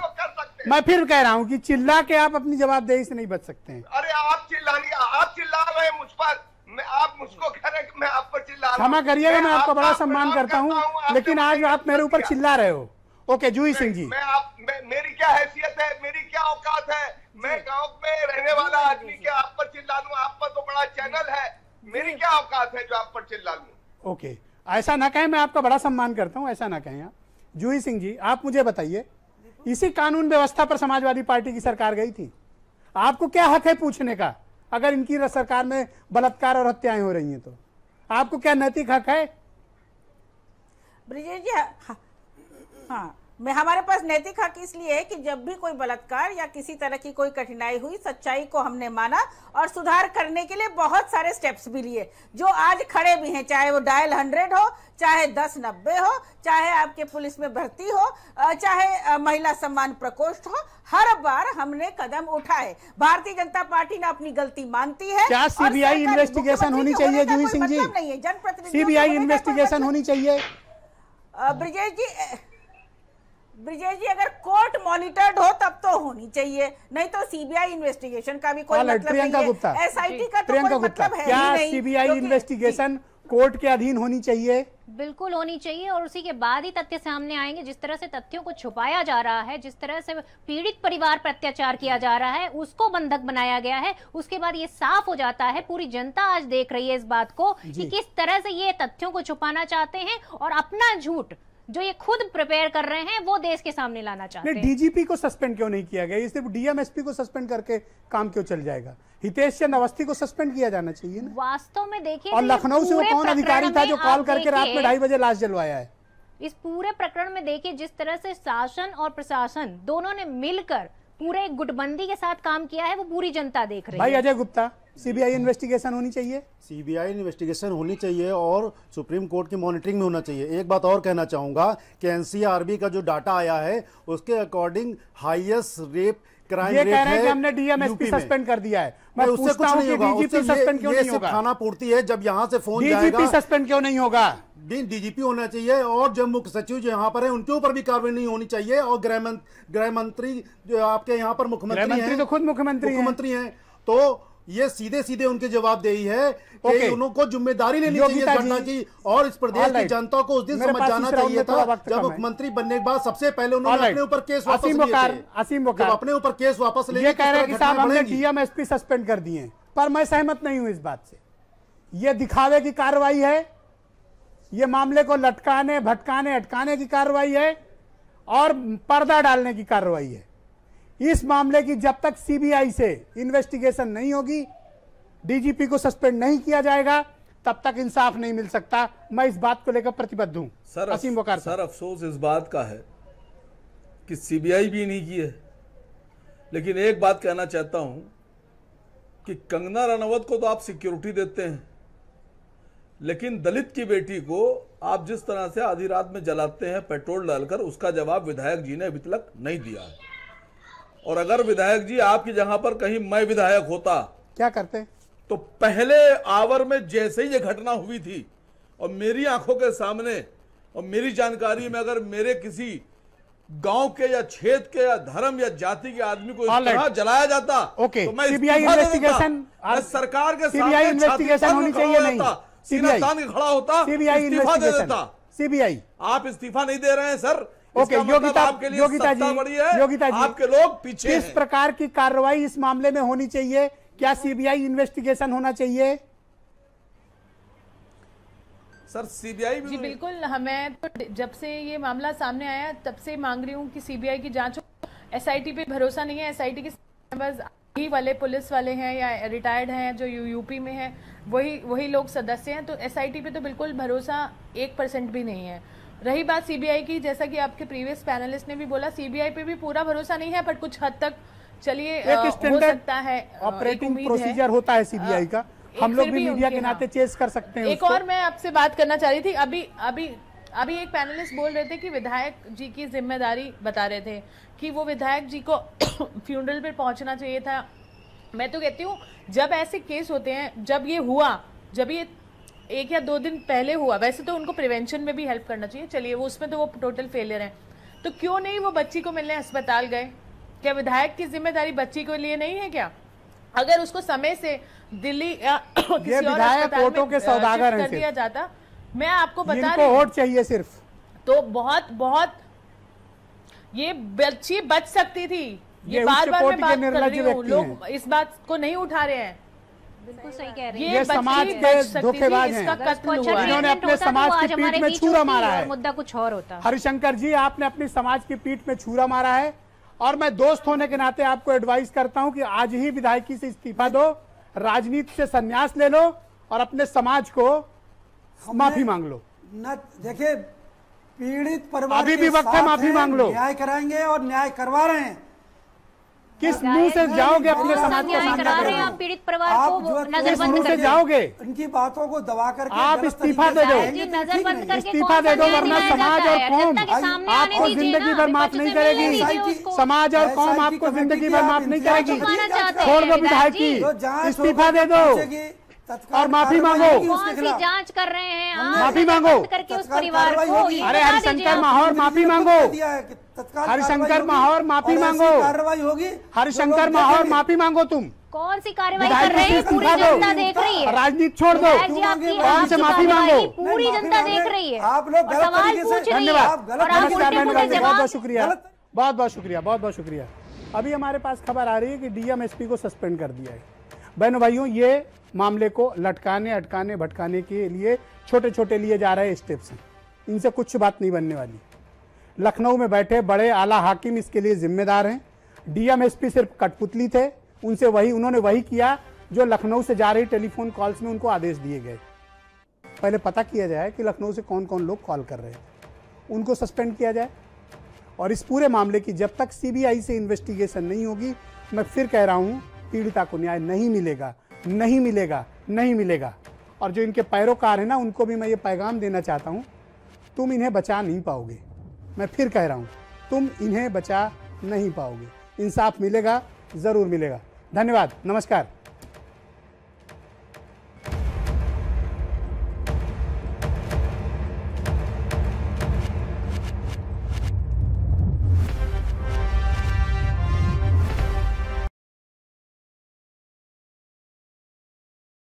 मैं फिर कह रहा हूँ कि चिल्ला के आप अपनी जवाबदेही से नहीं बच सकते हैं। अरे आप चिल्ला रहे हैं मुझ पर, आप मुझको कह रहे हैं कि मैं आप पर चिल्ला रहा हूं। क्षमा करिएगा, मैं आपका बड़ा सम्मान करता हूँ, लेकिन आज आप मेरे ऊपर चिल्ला रहे हो। ओके, जूही सिंह जी, मेरी क्या हैसियत है, मेरी क्या औकात है? मैं गांव में रहने वाला आदमी क्या आप पर चिल्ला लूं? आप पर तो बड़ा चैनल है, मेरी क्या औकात है जो आप पर चिल्ला लूं? ओके, ऐसा ना कहें, मैं आपका बड़ा सम्मान करता हूं, ऐसा ना कहें आप। जूही सिंह जी, आप मुझे बताइए, इसी कानून व्यवस्था पर समाजवादी पार्टी की सरकार गई थी, आपको क्या हक है पूछने का? अगर इनकी सरकार में बलात्कार और हत्याएं हो रही हैं तो आपको क्या नैतिक हक है? ब्रिजेश जी, हाँ, हमारे पास नैतिक हक इसलिए है कि जब भी कोई बलात्कार या किसी तरह की कोई कठिनाई हुई, सच्चाई को हमने माना और सुधार करने के लिए बहुत सारे स्टेप्स भी लिए, जो आज खड़े भी हैं, चाहे वो डायल 100 हो, चाहे 1090 हो, चाहे आपके पुलिस में भर्ती हो, चाहे महिला सम्मान प्रकोष्ठ हो, हर बार हमने कदम उठाए। भारतीय जनता पार्टी ने अपनी गलती मानती है। क्या सीबीआई इन्वेस्टिगेशन होनी चाहिए जूही सिंह जी? सीबीआई इन्वेस्टिगेशन होनी चाहिए? ब्रिजेश जी, अगर कोर्ट मॉनिटर्ड हो तब तो होनी चाहिए, नहीं तो सीबीआई इन्वेस्टिगेशन का भी कोई मतलब नहीं है, एसआईटी का तो कोई मतलब है क्या? ही नहीं। सीबीआई इन्वेस्टिगेशन कोर्ट के अधीन होनी चाहिए? बिल्कुल होनी चाहिए, और उसी के बाद ही तथ्य सामने आएंगे। जिस तरह से तथ्यों को छुपाया जा रहा है, जिस तरह से पीड़ित परिवार पर अत्याचार किया जा रहा है, उसको बंधक बनाया गया है, उसके बाद ये साफ हो जाता है, पूरी जनता आज देख रही है इस बात को कि किस तरह से ये तथ्यों को छुपाना चाहते हैं और अपना झूठ जो ये खुद प्रिपेयर कर रहे हैं वो देश के सामने लाना चाहते हैं। डीजीपी को सस्पेंड क्यों नहीं किया गया? ये सिर्फ डीएमएसपी को सस्पेंड करके काम क्यों चल जाएगा? हितेश चंद अवस्थी को सस्पेंड किया जाना चाहिए ना। वास्तव में देखिए, और लखनऊ से वो कौन अधिकारी था जो कॉल करके रात में 2:30 बजे लाश जलवाया है? इस पूरे प्रकरण में देखिए जिस तरह से शासन और प्रशासन दोनों ने मिलकर पूरे गुटबंदी के साथ काम किया है, वो पूरी जनता देख रही है। भाई अजय गुप्ता, सीबीआई इन्वेस्टिगेशन होनी चाहिए? सीबीआई इन्वेस्टिगेशन होनी चाहिए और सुप्रीम कोर्ट की मॉनिटरिंग में होना चाहिए। एक बात और कहना चाहूंगा कि एनसीआरबी का जो डाटा आया है उसके according highest rape crime rate है। ये कह रहे हैं कि हमने डीएमएसपी सस्पेंड कर दिया है। मैं उससे कुछ नहीं होगा, डीजीपी सस्पेंड क्यों नहीं होगा? खाना पूर्ति है, जब यहाँ से फोन जाएगा। डीजीपी सस्पेंड क्यों नहीं होगा? डीजीपी होना चाहिए और जो मुख्य सचिव जो यहाँ पर है उनके ऊपर भी कार्रवाई नहीं होनी चाहिए, और गृह मंत्री जो आपके यहाँ पर मुख्यमंत्री हैं, तो खुद मुख्यमंत्री हैं, तो ये सीधे सीधे उनके जवाबदेही है कि उनको जिम्मेदारी लेनी चाहिए घटना की, और इस प्रदेश की जनता को उस दिन समझ जाना चाहिए था जब मुख्यमंत्री बनने के बाद सबसे पहले उन्होंने अपने ऊपर केस वापस लिए थे। अपने ऊपर केस वापस लेंगे, ये कह रहे हैं कि साहब हमने डीएमएसपी सस्पेंड कर दिए, पर मैं सहमत नहीं हूं इस बात से। ये दिखावे की कार्रवाई है, ये मामले को लटकाने भटकाने अटकाने की कार्रवाई है और पर्दा डालने की कार्रवाई है। इस मामले की जब तक सीबीआई से इन्वेस्टिगेशन नहीं होगी, डीजीपी को सस्पेंड नहीं किया जाएगा, तब तक इंसाफ नहीं मिल सकता। मैं इस बात को लेकर प्रतिबद्ध हूं। असीम वकार सर, अफसोस इस बात का है कि सीबीआई भी नहीं की है, लेकिन एक बात कहना चाहता हूं कि कंगना रनौत को तो आप सिक्योरिटी देते हैं, लेकिन दलित की बेटी को आप जिस तरह से आधी रात में जलाते हैं पेट्रोल डालकर, उसका जवाब विधायक जी ने अभी तक नहीं दिया है। और अगर विधायक जी आपकी जगह पर कहीं मैं विधायक होता, क्या करते? तो पहले आवर में जैसे ही ये घटना हुई थी और मेरी आंखों के सामने और मेरी जानकारी में अगर मेरे किसी गांव के या क्षेत्र के या धर्म या जाति के आदमी को इस तरह जलाया जाता, तो मैं सीबीआई इन्वेस्टिगेशन सरकार के सीबीआई इन्वेस्टिगेशन होनी चाहिए नहीं? सीबीआई खड़ा होता, सीबीआई इस्तीफा दे देता। सीबीआई आप इस्तीफा नहीं दे रहे हैं सर। ओके, योगिता जी, आपके लोग पीछे किस प्रकार की कार्रवाई इस मामले में होनी चाहिए? क्या सीबीआई इन्वेस्टिगेशन होना चाहिए? सर सीबीआई जी बिल्कुल, हमें तो जब से ये मामला सामने आया तब से मांग रही हूँ कि सीबीआई की जांच हो। एसआईटी पे भरोसा नहीं है, एसआईटी के ही वाले पुलिस वाले हैं या रिटायर्ड हैं जो यूपी में हैं, वही लोग सदस्य हैं। तो एसआईटी पे तो बिल्कुल भरोसा 1% भी नहीं है। रही बात सीबीआई की, जैसा कि आपके प्रीवियस पैनलिस्ट ने भी बोला, सीबीआई पे भी पूरा भरोसा नहीं है, पर कुछ हद तक चलिए हो सकता है। ऑपरेटिंग प्रोसीजर होता है सीबीआई का, हम लोग भी मीडिया के नाते चेस कर सकते हैं। एक और मैं आपसे बात करना चाह रही थी, अभी एक पैनलिस्ट बोल रहे थे कि विधायक जी की जिम्मेदारी बता रहे थे कि वो विधायक जी को फ्यूनरल पे पहुंचना चाहिए था। मैं तो कहती हूँ जब ऐसे केस होते हैं, जब ये 1 या 2 दिन पहले हुआ, वैसे तो उनको प्रिवेंशन में भी हेल्प करना चाहिए, चलिए वो उसमें तो वो टोटल फेलियर है, तो क्यों नहीं वो बच्ची को मिलने अस्पताल गए? क्या विधायक की जिम्मेदारी बच्ची के लिए नहीं है क्या? अगर उसको समय से दिल्ली या किसी और अस्पताल में सौदागर कर दिया जाता, मैं आपको बता रही हूं, वोट चाहिए सिर्फ, तो बहुत ये बच्ची बच सकती थी। ये बार मैं बात कर रही हूँ, लोग इस बात को नहीं उठा रहे हैं। बिल्कुल सही कह रहे हैं। ये समाज के धोखेबाज हैं, इन्होंने अपने समाज की पीठ में छुरा मारा है। मुद्दा कुछ और होता। हरिशंकर जी, आपने अपनी समाज की पीठ में छुरा मारा है, और मैं दोस्त होने के नाते आपको एडवाइस करता हूं कि आज ही विधायकी से इस्तीफा दो, राजनीति से संन्यास ले लो और अपने समाज को माफी मांग लो। देखिए, पीड़ित परिवार अभी भी वक्त है, माफी मांग लो। न्याय कराएंगे और न्याय करवा रहे हैं। किस मुंह से जाओगे अपने समाज को सामने करोगे? आप पीड़ित परिवार को नजरबंद से जाओगे? उनकी बातों को दबा करके आप इस्तीफा दे दो, इस्तीफा दे दो, वरना समाज और कौम आपको जिंदगी भर माफ नहीं करेगी। समाज और कौम आपको जिंदगी भर माफ नहीं करेगी। छोड़ दो विधायक की, इस्तीफा दे दो और माफी मांगो। कौन सी जांच कर रहे हैं आप? माफी मांगो करके उस परिवार को। अरे हरिशंकर माहौर माफी मांगो, हरिशंकर माहौर माफी मांगो, कार्रवाई होगी। हरिशंकर माहौर माफी मांगो। तुम कौन सी कार्रवाई कर रहे हैं? पूरी जनता देख रही है। राजनीति छोड़ दो, कौन से माफी मांगो? पूरी जनता देख रही है, आप लोग सवाल पूछ रही है और आप उल्टे-पुल्टे बहुत बहुत शुक्रिया, बहुत बहुत शुक्रिया, बहुत बहुत शुक्रिया। अभी हमारे पास खबर आ रही है कि डीएम एसपी को सस्पेंड कर दिया है। बहनों भाइयों, ये मामले को लटकाने, अटकाने, भटकाने के लिए छोटे छोटे लिए जा रहे स्टेप्स हैं, इनसे कुछ बात नहीं बनने वाली। लखनऊ में बैठे बड़े आला हाकिम इसके लिए जिम्मेदार हैं। डीएम एसपी सिर्फ कठपुतली थे, उन्होंने वही किया जो लखनऊ से जा रही टेलीफोन कॉल्स में उनको आदेश दिए गए। पहले पता किया जाए कि लखनऊ से कौन कौन लोग कॉल कर रहे हैं, उनको सस्पेंड किया जाए। और इस पूरे मामले की जब तक सीबीआई से इन्वेस्टिगेशन नहीं होगी, मैं फिर कह रहा हूं, पीड़िता को न्याय नहीं मिलेगा, नहीं मिलेगा, नहीं मिलेगा। और जो इनके पैरोकार हैं ना, उनको भी मैं ये पैगाम देना चाहता हूं, तुम इन्हें बचा नहीं पाओगे। मैं फिर कह रहा हूं, तुम इन्हें बचा नहीं पाओगे। इंसाफ मिलेगा, जरूर मिलेगा। धन्यवाद, नमस्कार।